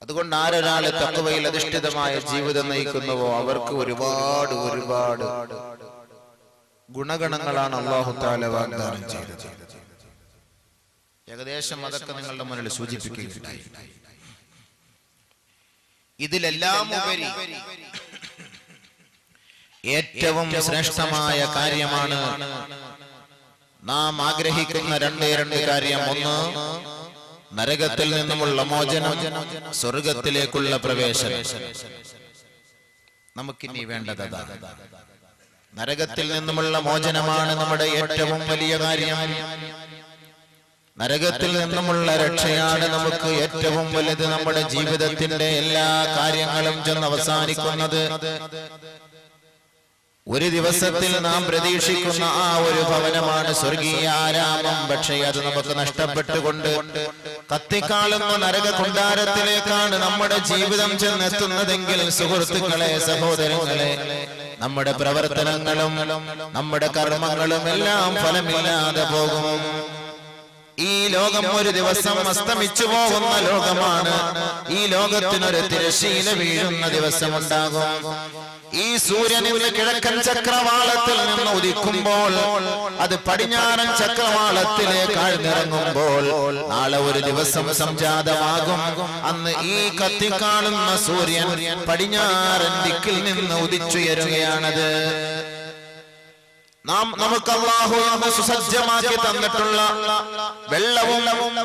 അതുകൊണ്ട് ആരൊരാള് തഖ്വയിൽ അധിഷ്ഠിതമായ ജീവിതം നയിക്കുന്നുവോ അവർക്ക് ഒരുപാട് ഒരുപാട് ഗുണഗണങ്ങളാണ് അല്ലാഹു തആല വാഗ്ദാനം ചെയ്തത്. ഏകദേശം അതൊക്കെ നിങ്ങളുടെ മുന്നിൽ സൂചിപ്പിക്കുകയുണ്ടായി. ഇതിലെല്ലാം ഉപരി ഏറ്റവും ശ്രേഷ്ഠമായ കാര്യമാണ് നാം ആഗ്രഹിക്കുന്ന രണ്ട് കാര്യം. ഒന്ന്, നരകത്തിൽ നിന്നുമുള്ള മോചനം, സ്വർഗത്തിലേക്കുള്ള പ്രവേശനം. നമുക്കിനി വേണ്ടത് അതാണ്. നരകത്തിൽ നിന്നുമുള്ള മോചനമാണ് നമ്മുടെ ഏറ്റവും വലിയ കാര്യം. നരകത്തിൽ നിന്നുമുള്ള രക്ഷയാണ് നമുക്ക് ഏറ്റവും വലുത്. നമ്മുടെ ജീവിതത്തിന്റെ എല്ലാ കാര്യങ്ങളും ചെന്ന് അവസാനിക്കുന്നത് ഒരു ദിവസത്തിൽ നാം പ്രതീക്ഷിക്കുന്ന ആ ഒരു ഭവനമാണ് സ്വർഗീയ ആരാമം. പക്ഷേ അത് നമുക്ക് നഷ്ടപ്പെട്ടുകൊണ്ട് കത്തിക്കാളുന്ന നരക കൊണ്ടാരത്തിലേക്കാണ് നമ്മുടെ ജീവിതം ചെന്നെത്തുന്നതെങ്കിൽ സുഹൃത്തുക്കളെ, സഹോദരങ്ങളെ, നമ്മുടെ പ്രവർത്തനങ്ങളും നമ്മുടെ കർമ്മങ്ങളും എല്ലാം ഫലമില്ലാതെ പോകും. ഈ ലോകം ഒരു ദിവസം അസ്തമിച്ചു പോകുന്ന ലോകമാണ്. ഈ ലോകത്തിനൊരു തിരശ്ശീല വീഴുന്ന ദിവസമുണ്ടാകും. ഈ സൂര്യനിന് കിഴക്കൻ ചക്രവാളത്തിൽ നിന്ന് ഉദിക്കുമ്പോൾ അത് പടിഞ്ഞാറൻ ചക്രവാളത്തിലേക്ക് ആഴ്ന്നിറങ്ങുമ്പോൾ നാളെ ഒരു ദിവസം സംജാതമാകും. അന്ന് ഈ കത്തിക്കാണുന്ന സൂര്യൻ പടിഞ്ഞാറൻ ദിക്കിൽ നിന്ന് ഉദിച്ചുയരുകയാണത്. നമുക്ക് അല്ലാഹു സുസജ്ജമാക്കി തന്നിട്ടുള്ള വെള്ളവും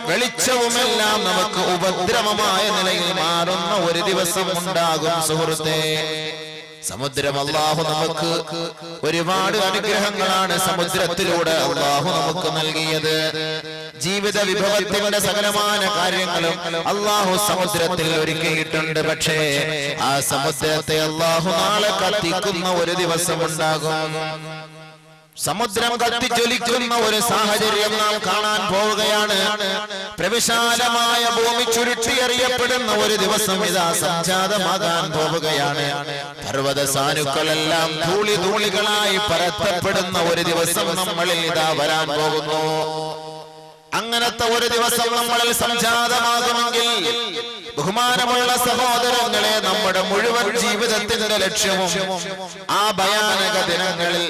വെളിച്ചവുമെല്ലാം നമുക്ക് ഉപദ്രവമായ നിലയിൽ മാറുന്ന ഒരു ദിവസം ഉണ്ടാകും സുഹൃത്തേ. സമുദ്രം അല്ലാഹു നമുക്ക് ഒരുപാട് അനുഗ്രഹങ്ങളാണ് സമുദ്രത്തിലൂടെ അല്ലാഹു നമുക്ക് നൽകിയത്. ജീവിത വിഭവത്തിന്റെ സകലമായ കാര്യങ്ങളും അല്ലാഹു സമുദ്രത്തിൽ ഒരുക്കിയിട്ടുണ്ട്. പക്ഷേ ആ സമുദ്രത്തെ അല്ലാഹു നാളെ കത്തിക്കുന്ന ഒരു ദിവസം ഉണ്ടാകും. സമുദ്രം കത്തിജ്വലിക്കുന്ന ഒരു സാഹചര്യം നാം കാണാൻ പോവുകയാണ്. പ്രവിശാലമായ ഭൂമി ചുരുട്ടിയെറിയപ്പെടുന്ന ഒരു ദിവസം ഇതാ സംജാതമാകാൻ പോവുകയാണ്. പർവ്വത സാനുക്കളെല്ലാം ധൂളികളായി പരത്തപ്പെടുന്ന ഒരു ദിവസം നമ്മളിൽ ഇതാ വരാൻ പോകുന്നു. അങ്ങനത്തെ ഒരു ദിവസം നമ്മളിൽ സംജാതമാകുമെങ്കിൽ ബഹുമാനമുള്ള സഹോദരങ്ങളെ, നമ്മുടെ മുഴുവൻ ജീവിതത്തിന്റെ ലക്ഷ്യവും ആ ഭയാനക ദിനങ്ങളിൽ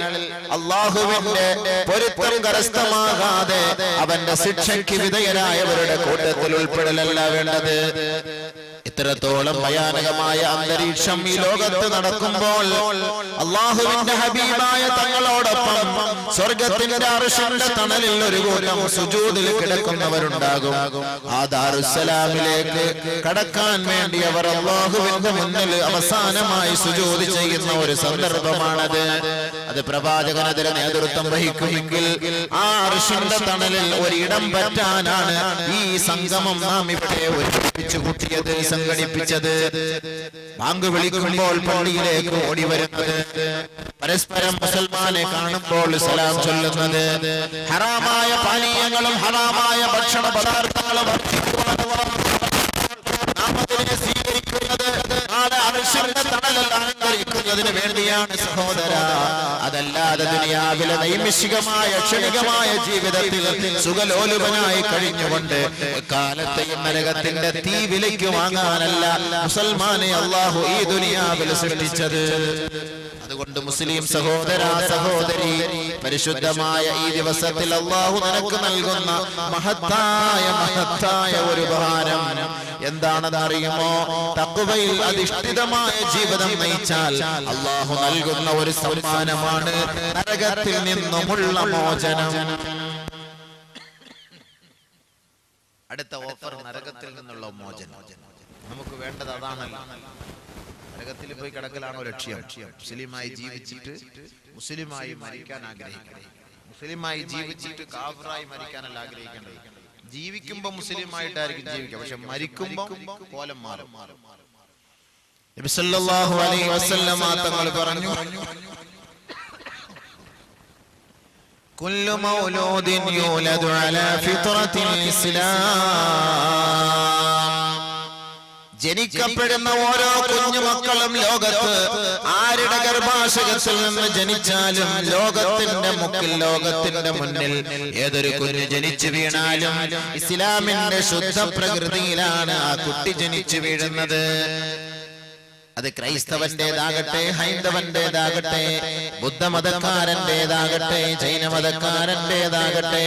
അല്ലാഹുവിന്റെ പൊരുത്തം കരസ്ഥമാകാതെ അവന്റെ ശിക്ഷയ്ക്ക് വിധേയരായവരുടെ കൂട്ടത്തിൽ ഉൾപ്പെടലല്ല വേണ്ടത്. ഇത്രത്തോളം ഭയാനകമായ അന്തരീക്ഷം ഈ ലോകത്ത് നടക്കുമ്പോൾ അല്ലാഹുവിന്റെ ഹബീബായ തങ്ങളോടൊപ്പം സ്വർഗത്തിന്റെ അർശിന്റെ തണലിൽ ഒരു കൂട്ടം സുജൂദിൽ കിടക്കുന്നവരുണ്ടാകും. ആ ദാറുസ്സലാമിലേക്ക് കടക്കാൻ വേണ്ടി അവർ അല്ലാഹുവിന്റെ മുന്നിൽ അവസാനമായി സുജൂദ് ചെയ്യുന്ന ഒരു സന്ദർഭമാണത്. അത് പ്രവാചകൻ അതിന് നേതൃത്വം വഹിക്കുമെങ്കിൽ ആ അർശിന്റെ തണലിൽ ഒരിടം പറ്റാനാണ് ഈ സംഗമം നാം ഇവിടെ ഒരുമിച്ച് കൂട്ടിയത്, സംഘടിപ്പിച്ചത്. ബാങ്ക് വിളിക്കുമ്പോൾ പള്ളിയിലേക്ക് ഓടി വരുന്നത്, പരസ്പരം മുസൽമാനെ കാണുമ്പോൾ സലാം ചൊല്ലുന്നത്, ഹറാമായ പാനീയങ്ങളും ഹറാമായ ഭക്ഷണ പദാർത്ഥങ്ങളും സ്വീകരിക്കുന്നത് നാളെ അർശിന്റെ തണലിൽ അലങ്കരിക്കുന്നതിന് വേണ്ടിയാണ് സഹോദര. അതല്ലാതെ ദുനിയാവിലെ നൈമിഷികമായ ക്ഷണികമായ ജീവിതത്തിൽ സുഖലോലുപനായി കഴിഞ്ഞുകൊണ്ട് കാലത്തെയും നരകത്തിന്റെ തീ വിലയ്ക്ക് വാങ്ങാനല്ല മുസൽമാനെ അല്ലാഹു ഈ ദുനിയാവിൽ സൃഷ്ടിച്ചത്. അതുകൊണ്ട് മുസ്ലിം സഹോദര സഹോദരി, പരിശുദ്ധമായ ഈ ദിവസത്തിൽ അല്ലാഹു നിനക്ക് നൽകുന്ന മഹത്തായ ഒരു ഉപഹാരം എന്താണെന്ന് അറിയുമോ? തഖ്വയിൽ അധിഷ്ഠിതമായ ജീവിതം നയിച്ചാൽ അല്ലാഹു നൽകുന്ന ഒരു സമ്മാനമാണ് നരകത്തിൽ നിന്നുമുള്ള മോചനം. അടുത്ത ഓഫർ നരകത്തിൽ നിന്നുള്ള മോചനം. നമുക്ക് വേണ്ടത് അതാണല്ലോ. നരകത്തിൽ പോയി കിടക്കലാണോ ലക്ഷ്യം? മുസ്ലിമായി ജീവിച്ചിട്ട് മുസ്ലിമായി മരിക്കാൻ ആഗ്രഹിക്കണം. മുസ്ലിമായി ജീവിച്ചിട്ട് കാഫിറായി മരിക്കാനല്ല ആഗ്രഹിക്കേണ്ടത്. ജീവിക്കുമ്പോ മുസ്ലിമായിട്ടായിരിക്കും ജീവിക്കുക, പക്ഷെ മരിക്കുമ്പോ കോലം മാറും. നബി സല്ലല്ലാഹു അലൈഹി വസല്ലമ തങ്ങൾ പറഞ്ഞു, കുല്ലു മൗലൂദിൻ യൂലദു അലാ ഫിത്രത്തിൽ ഇസ്ലാം. ജനിക്കപ്പെടുന്ന ഓരോ കുഞ്ഞുമക്കളും ലോകത്ത് ആരുടെ ഗർഭാശയത്തിൽ നിന്ന് ജനിച്ചാലും ലോകത്തിന്റെ മുന്നിൽ ഏതൊരു കുഞ്ഞ് ജനിച്ചു വീണാലും ഇസ്ലാമിന്റെ ശുദ്ധ പ്രകൃതിയിലാണ് ആ കുട്ടി ജനിച്ചു വീഴുന്നത്. അത് ക്രൈസ്തവന്റേതാകട്ടെ, ഹൈന്ദവന്റേതാകട്ടെ, ബുദ്ധമതക്കാരന്റേതാകട്ടെ, ജൈനമതക്കാരന്റേതാകട്ടെ,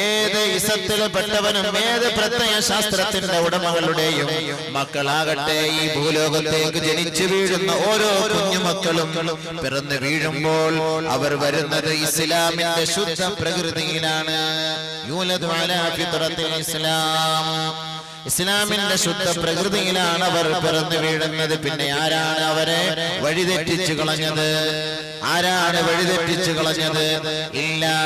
ഏത് ഇസത്തിൽപ്പെട്ടവനും ഏത് പ്രത്യയ ശാസ്ത്രത്തിന്റെ ഉടമകളുടെയും മക്കളാകട്ടെ, ഈ ഭൂലോകത്തേക്ക് ജനിച്ചു വീഴുന്ന ഓരോ കുഞ്ഞുമക്കളും പിറന്നു വീഴുമ്പോൾ അവർ വരുന്നത് ഇസ്ലാമിന്റെ ശുദ്ധ പ്രകൃതിയിലാണ്. യൂലദു അലാ ഫിത്രത്തിൽ ഇസ്ലാം, ഇസ്ലാമിന്റെ ശുദ്ധ പ്രകൃതിയിലാണ് അവർ പിറന്നു വീഴുന്നത്. പിന്നെ ആരാണ് അവരെ വഴിതെറ്റിച്ചു കളഞ്ഞത്? ആരാണ് വഴിതെറ്റിച്ചു കളഞ്ഞത്? ഇല്ലാ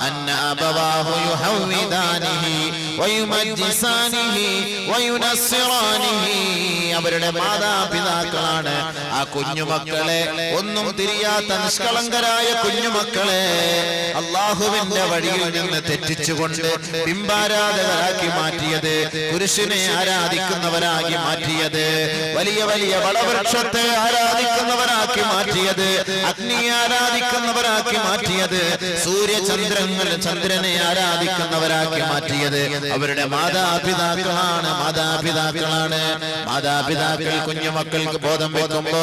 അന്ന അബവാഹു യുഹവ്വിദാനിഹി വയുമജ്ജിസാനിഹി വയുനസ്സിറാനിഹി. അവരുടെ മാതാപിതാക്കളാണ് ആ കുഞ്ഞുമക്കളെ, ഒന്നും തിരിയാത്ത നിഷ്കളങ്കരായ കുഞ്ഞുമക്കളെ അള്ളാഹുവിന്റെ വഴിയിൽ നിന്ന് തെറ്റിച്ചുകൊണ്ട് ബിംബാരാധകരാക്കി മാറ്റിയത്, പുരുഷനെ ആരാധിക്കുന്നവരാക്കി മാറ്റിയത്, വലിയ വലിയ വളവൃക്ഷത്തെ ആരാധിക്കുന്നവരാക്കി മാറ്റിയത്, അഗ്നിയെ ആരാധിക്കുന്നവരാക്കി മാറ്റിയത്, ചന്ദ്രനെ ആരാധിക്കുന്നവരാക്കി മാറ്റിയത് അവരുടെ മാതാപിതാക്കളാണ്. മാതാപിതാക്കൾ കുഞ്ഞുമക്കൾക്ക് ബോധം വെക്കുമ്പോ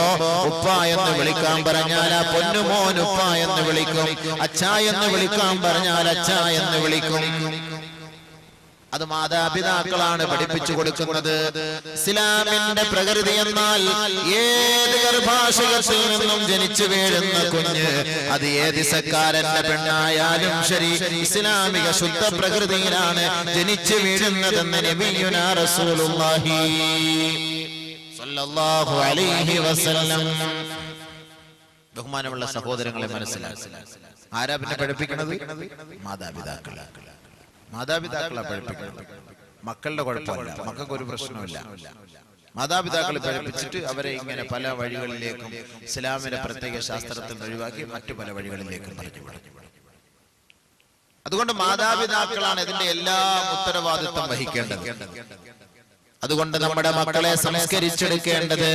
ഉപ്പ എന്ന് വിളിക്കാൻ പറഞ്ഞാൽ ആ പൊന്നുമോൻ ഉപ്പ എന്ന് വിളിക്കും, അച്ഛ എന്ന് വിളിക്കാൻ പറഞ്ഞാൽ അച്ഛ എന്ന് വിളിക്കും. അത് മാതാപിതാക്കളാണ് പഠിപ്പിച്ചു കൊടുക്കുന്നത്. ഇസ്ലാമിന്റെ പ്രകൃതി എന്നാൽ ഏത് ഗർഭാശയത്തിൽ നിന്നും ജനിച്ചു വീഴുന്ന കുഞ്ഞ്, അത് ഏത് ഇസക്കാരന്റെ പെണ്ണായാലും ശരി, ഇസ്ലാമിക ശുദ്ധ പ്രകൃതിയിലാണ് ജനിച്ചു വീഴുന്നതെന്ന് നബിയുനാ റസൂലുള്ളാഹി സ്വല്ലല്ലാഹു അലൈഹി വസല്ലം. ബഹുമാനമുള്ള സഹോദരങ്ങളെ, മനസ്സിലാക്കുക, ആരാ പിന്നെ പഠിപ്പിക്കുന്നത്? മാതാപിതാക്കളെ പഠിപ്പിക്കുന്നത്. മക്കളുടെ കുഴപ്പമില്ല, മക്കൾക്ക് ഒരു പ്രശ്നമില്ല. മാതാപിതാക്കളെ പഠിപ്പിച്ചിട്ട് അവരെ ഇങ്ങനെ പല വഴികളിലേക്കും ഇസ്ലാമിന്റെ പ്രത്യേക ശാസ്ത്രത്തിൽ ഒഴിവാക്കി മറ്റു പല വഴികളിലേക്കും പറഞ്ഞു. അതുകൊണ്ട് മാതാപിതാക്കളാണ് ഇതിന്റെ എല്ലാ ഉത്തരവാദിത്വം വഹിക്കേണ്ടത്. അതുകൊണ്ട് നമ്മുടെ മക്കളെ സംസ്കരിച്ചെടുക്കേണ്ടത്,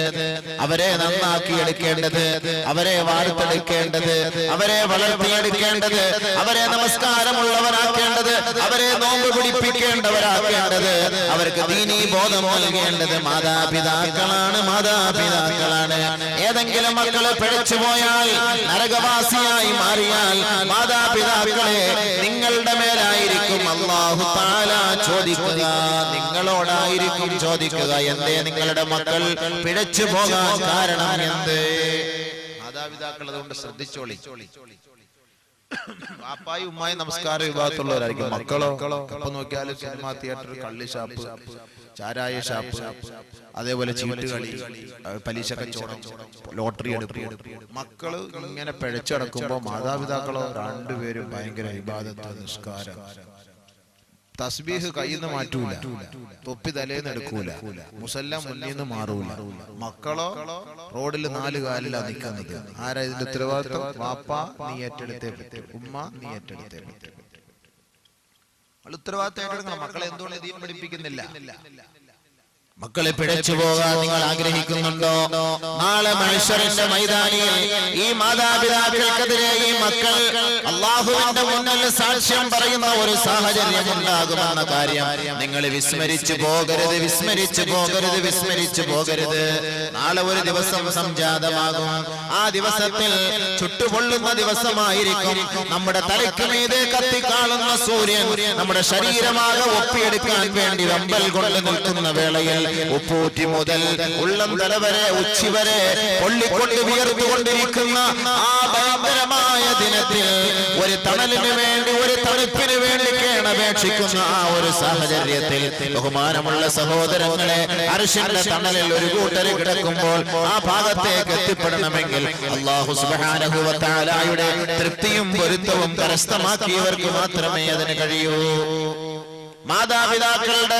അവരെ നന്നാക്കിയെടുക്കേണ്ടത്, അവരെ വാർത്തെടുക്കേണ്ടത്, അവരെ വളർത്തിയെടുക്കേണ്ടത്, അവരെ നമസ്കാരമുള്ളവരാക്കേണ്ടത്, അവരെ നോമ്പ് പിടിപ്പിക്കേണ്ടവരാക്കേണ്ടത്, അവർക്ക് ദീനീ ബോധം നൽകേണ്ടത് മാതാപിതാക്കളാണ്. ഏതെങ്കിലും മക്കളെ പിഴച്ചു പോയാൽ, നരകവാസിയായി മാറിയാൽ, മാതാപിതാക്കളെ നിങ്ങളുടെ മേലായിരിക്കും അല്ലാഹു തആല ചോദിക്കുക, നിങ്ങളോടായിരിക്കും ചോദിക്കുക. എന്തേ നിങ്ങളുടെ മക്കൾ പിഴച്ചു പോകാൻ കാരണം എന്ത്? മാതാപിതാക്കൾ അതുകൊണ്ട് ശ്രദ്ധിച്ചോളി. വാപ്പായും ഉമ്മായും നമസ്കാര വിഭാഗത്തുള്ളവരായിരിക്കും. മക്കളോ അപ്പൊ നോക്കിയാലും സിനിമാ തിയേറ്റർ, കള്ളി ഷാപ്പ്, ചാരായ ഷാപ്പ്, അതേപോലെ ചീട്ടുകളി, പലിശ കച്ചവടം, ലോട്ടറി എടുപ്പ്. മക്കള് ഇങ്ങനെ പിഴച്ചടക്കുമ്പോ മാതാപിതാക്കളോ രണ്ടുപേരും ഭയങ്കര ഇബാദത്ത്, നിസ്കാരം, തസ്ബീഹ് കയ്യിൽ നിന്ന് മാറ്റൂല, തൊപ്പി തലേന്ന് എടുക്കൂല, മുസല്ല മുന്നിൽ നിന്ന് മാറൂല. മക്കളോ റോഡിൽ 4 കാലിലാണ് നിൽക്കുന്നത്. ആരാ ഇതിന്റെ ഉത്തരവാദിത്വം? വാപ്പ നീ ഏറ്റെടുത്തേ പറ്റും, ഉമ്മ നീ ഏറ്റെടുത്തേ പറ്റും. ഉത്തരവാദിത്വം ഏറ്റെടുക്കണം. മക്കളെ എന്തുകൊണ്ട് ദീൻ പഠിപ്പിക്കുന്നില്ല? മക്കളെ പിഴച്ചു പോകാൻ നിങ്ങൾ ആഗ്രഹിക്കുന്നുണ്ടോ? നാളെ മഹ്ശറിന്റെ മൈതാനിയിൽ ഈ മാതാപിതാക്കൾക്കെതിരെ ഈ മക്കൾ അല്ലാഹുവിന്റെ മുന്നിൽ സാക്ഷ്യം പറയുന്ന ഒരു സാഹചര്യം ഉണ്ടാകുമെന്ന കാര്യം നിങ്ങൾ വിസ്മരിച്ചു പോകരുത്. നാളെ ഒരു ദിവസം സംജാതമാകും. ആ ദിവസത്തിൽ ചുട്ടുപൊള്ളുന്ന ദിവസമായിരിക്കും. നമ്മുടെ തലയ്ക്ക് മീതെ കത്തിക്കാളുന്ന സൂര്യൻ നമ്മുടെ ശരീരമാകെ ഒപ്പിയെടുക്കാൻ വേണ്ടി വെമ്പൽ കൊണ്ട് നിൽക്കുന്ന വേളയിൽ ഉപ്പൂറ്റി മുതൽ ഉള്ളം തല വരെ ഉച്ചി വരെ പൊള്ളിക്കൊണ്ട് വിയർത്തുകൊണ്ടിരിക്കുന്ന ആ ഭയങ്കരമായ ദിനത്തിൽ ഒരു തണലിന് വേണ്ടി, ഒരു തണുപ്പിന് വേണ്ടി കേണപേക്ഷിക്കുന്ന ആ ഒരു സാഹചര്യത്തിൽ ബഹുമാനമുള്ള സഹോദരങ്ങളെ, അർശിന്റെ തണലിൽ ഒരു കൂട്ടര് കിടക്കുമ്പോൾ ആ ഭാഗത്തേക്ക് എത്തിപ്പെടണമെങ്കിൽ അല്ലാഹു സുബ്ഹാനഹു വ തആലയുടെ തൃപ്തിയും പൊരുത്തവും കരസ്ഥമാക്കിയവർക്ക് മാത്രമേ അതിന് കഴിയൂ. മാതാപിതാക്കളുടെ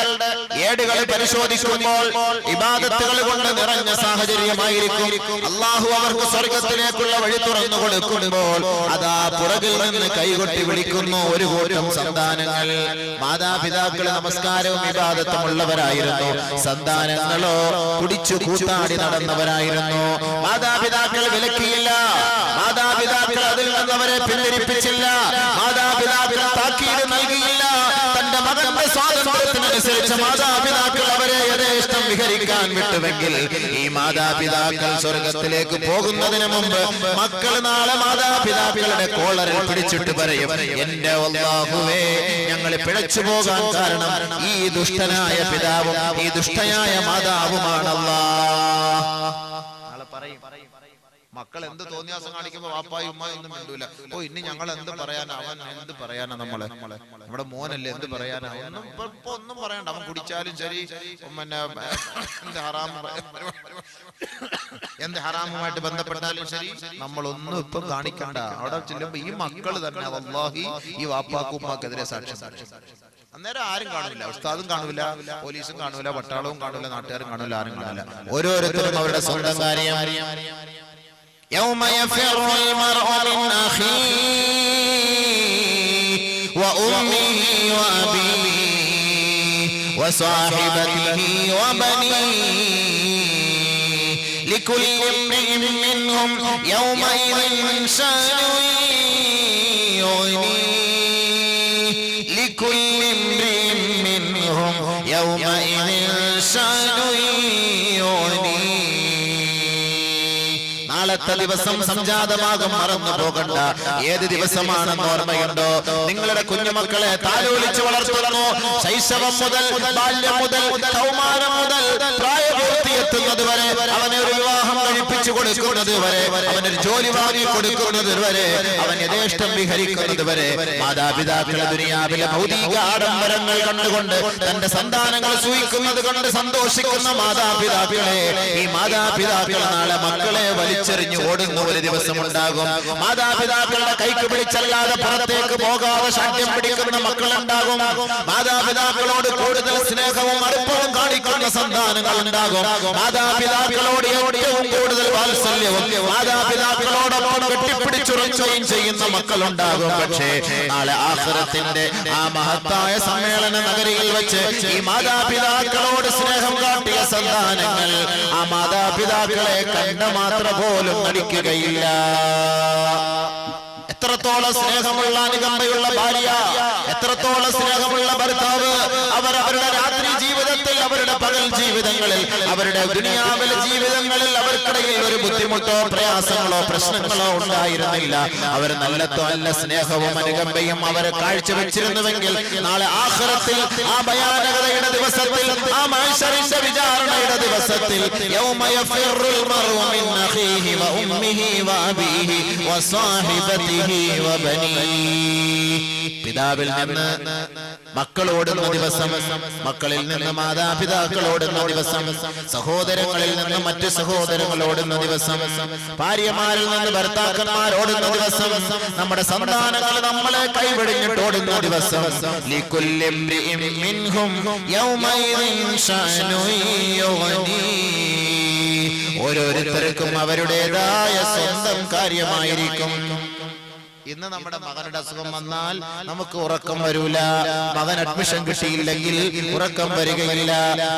ഏടുകൾ പരിശോധിക്കുമ്പോൾ ഇബാദത്തുകൾ കൊണ്ട് നിറഞ്ഞ സാഹചര്യമായിരിക്കും. അല്ലാഹു അവർക്ക് സ്വർഗത്തിലേക്കുള്ള വഴി തുറന്നു കൊടുക്കുമ്പോൾ അതാ പുറകിൽ നിന്ന് കൈകൊട്ടി വിളിക്കുന്നു ഒരു കൂട്ടം സന്താനങ്ങൾ. മാതാപിതാക്കൾ നമസ്കാരവും ഇബാദത്തും ഉള്ളവരായിരുന്നു, സന്താനങ്ങളോ കുടിച്ചു കൂത്താടി നടന്നവരായിരുന്നു. മാതാപിതാക്കൾ വിലക്കിയില്ല, മാതാപിതാക്കൾ അതിൽ നിന്ന് അവരെ പിന്തിരിപ്പിച്ചില്ല, മാതാപിതാക്കൾ താക്കീത് നൽകിയില്ല. തന്റെ മകന്റെ സ്വാതന്ത്ര്യത്തിനനുസരിച്ച് മാതാപിതാക്കൾ അവരെ യഥേഷ്ടം വിഹരിക്കാൻ വിട്ടുവെങ്കിൽ ഈ മാതാപിതാക്കൾ സ്വർഗത്തിലേക്ക് പോകുന്നതിന് മുമ്പ് മക്കൾ നാളെ മാതാപിതാക്കളുടെ കോളറിൽ പിടിച്ചിട്ട് പറയും, എന്റെ അല്ലാഹുവേ, ഞങ്ങൾ പിഴച്ചു പോകാൻ കാരണം ഈ ദുഷ്ടനായ പിതാവും ഈ ദുഷ്ടയായ മാതാവുമാണല്ലാ. മക്കൾ എന്ത് തോന്നിയാസം കാണിക്കുമ്പോ വാപ്പായും ഉമ്മായും ഒന്നും മിണ്ടൂല. ഓ ഇനി ഞങ്ങൾ എന്ത് പറയാനാ, അവൻ എന്ത് പറയാനാ, നമ്മുടെ മോനല്ലേ എന്ത് പറയാനാ, ഒന്നും പറയണ്ട. അവൻ കുടിച്ചാലും ശരി, പിന്നെ എന്ത് ഹറാമുമായിട്ട് ബന്ധപ്പെട്ടാലും ശരി, നമ്മളൊന്നും ഇപ്പം കാണിക്കണ്ട. അവിടെ ചെല്ലുമ്പോ ഈ മക്കൾ തന്നെ വല്ലാഹി ഈ വാപ്പാക്കും ഉമ്മാക്കെതിരെ സാക്ഷ്യം. അന്നേരം ആരും കാണൂല, ഉസ്താദും കാണൂല, പോലീസും കാണൂല, പട്ടാളവും കാണൂല, നാട്ടുകാരും കാണൂല, ആരും കാണൂല. ഓരോരുത്തരും അവരുടെ സ്വന്തം കാര്യം. يوم يفر المرء من أخيه وأمه وأبيه وصاحبته وبنيه لكل امرئ منهم يومئذ شأن يغنيه لكل امرئ منهم يومئذ شأن يغنيه. നാളത്തെ ദിവസം സംജാതമാകും, മറന്നു പോകണ്ട. ഏത് ദിവസമാണെന്ന് ഓർമ്മയുണ്ടോ? നിങ്ങളുടെ കുഞ്ഞുമക്കളെ താലോലിച്ച് വളർത്തുന്നു. ശൈശവം മുതൽ, ബാല്യം മുതൽ, കൗമാരം മുതൽ പ്രായപൂർത്തിയെത്തുന്നത് വരെ, അവനെ ഒരു വിവാഹം കഴിപ്പിച്ചു കൊടുക്കുന്നത് വരെ, അവനൊരു ജോലി വാങ്ങി കൊടുക്കുന്നത് വരെ, അവൻ യഥേഷ്ടം വിഹരിക്കുന്നത് വരെ മാതാപിതാക്കളെ ദുനിയാവിലെ ഭൗതിക ആഡംബരങ്ങൾ കണ്ടുകൊണ്ട് തന്റെ സന്താനങ്ങൾ സൂഹിക്കുന്നത് കൊണ്ട് സന്തോഷിക്കുന്ന മാതാപിതാക്കളെ, ഈ മാതാപിതാക്കൾ നാളെ മക്കളെ വലിച്ചെറിഞ്ഞു ഓടുന്ന ഒരു ദിവസം ഉണ്ടാകും. മാതാപിതാക്കളുടെ കൈക്ക് പിടിച്ചല്ലാതെ പുറത്തേക്ക് പോകാതെ ശാഠ്യം പിടിക്കുന്ന മക്കളുണ്ടാകും. മാതാപിതാക്കളോട് കൂടുതൽ സ്നേഹവും അടുപ്പവും കാണിക്കുന്ന സന്താനങ്ങൾ ഉണ്ടാകും. മാതാപിതാക്കളോട് ഏറ്റവും കൂടുതൽ വാത്സല്യവും മാതാപിതാക്കളോടൊപ്പം കെട്ടിപ്പിടിച്ചുറച്ചുകയും ചെയ്യുന്ന മക്കളുണ്ടാകും. പക്ഷേ നാളെ ആഖിറത്തിന്റെ ആ മഹത്തായ സമ്മേളന നഗരിയിൽ വെച്ച് ഈ മാതാപിതാക്കളോട് സ്നേഹം കാട്ടിയ സന്താനങ്ങൾ ആ മാതാപിതാക്കളെ കണ്ട മാത്രം പോലും നടിക്കുകയില്ല. എത്രത്തോളം സ്നേഹമുള്ള അനുകമ്പയുള്ള ഭാര്യ, എത്രത്തോളം സ്നേഹമുള്ള ഭർത്താവ്, അവരുടെ രാത്രി ജീവിതത്തിൽ, അവരുടെ പകൽ ജീവിതങ്ങളിൽ, അവരുടെ ദുനിയാവിലെ ജീവിതങ്ങളിൽ അവർക്കിടയിൽ ഒരു ബുദ്ധിമുട്ടോ പ്രയാസങ്ങളോ പ്രശ്നങ്ങളോ ഉണ്ടായിരുന്നില്ല. അവർ നല്ല സ്നേഹവും അനുകമ്പയും അവരെ കാഴ്ചവെച്ചിരുന്നുവെങ്കിൽ നാളെ ആഖിറത്തിൽ ആ ഭയാനകതയുടെ ദിവസത്തിൽ, ആ മഹ്ശറിന്റെ വിചാരണയുടെ ദിവസത്തിൽ യൗമ യഫിറുൽ മർഉ മിൻ അഖീഹി വ ഉമ്മിഹി വ അബീഹി വ സാഹിബതിഹി വ ബനീഹി. പിതാവിൽ നിന്ന് മക്കളോടുന്ന ദിവസം, മക്കളിൽ നിന്ന് മാതാപിതാക്കളോടുന്ന ദിവസം, സഹോദരങ്ങളിൽ നിന്ന് മറ്റു സഹോദരങ്ങളോടുന്ന ദിവസം, ഭാര്യമാരിൽ നിന്ന് ഭർത്താക്കന്മാരോടുന്ന ദിവസം, നമ്മുടെ സന്താനങ്ങൾ നമ്മളെ കൈവെടിഞ്ഞിട്ടോടുന്ന ദിവസം, ലികുല്ലി ഇംറിഇൻ മിൻഹും യൗമൈദിൻ ശഅനു യുഗ്നീഹി. ഓരോരുത്തർക്കും അവരുടേതായ സ്വന്തം കാര്യമായിരിക്കും. ഇന്ന് നമ്മുടെ മകനുടെ അസുഖം വന്നാൽ നമുക്ക് ഉറക്കം വരൂല. മകൻ അഡ്മിഷൻ കിട്ടിയില്ലെങ്കിൽ ഉറക്കം വരികയില്ല.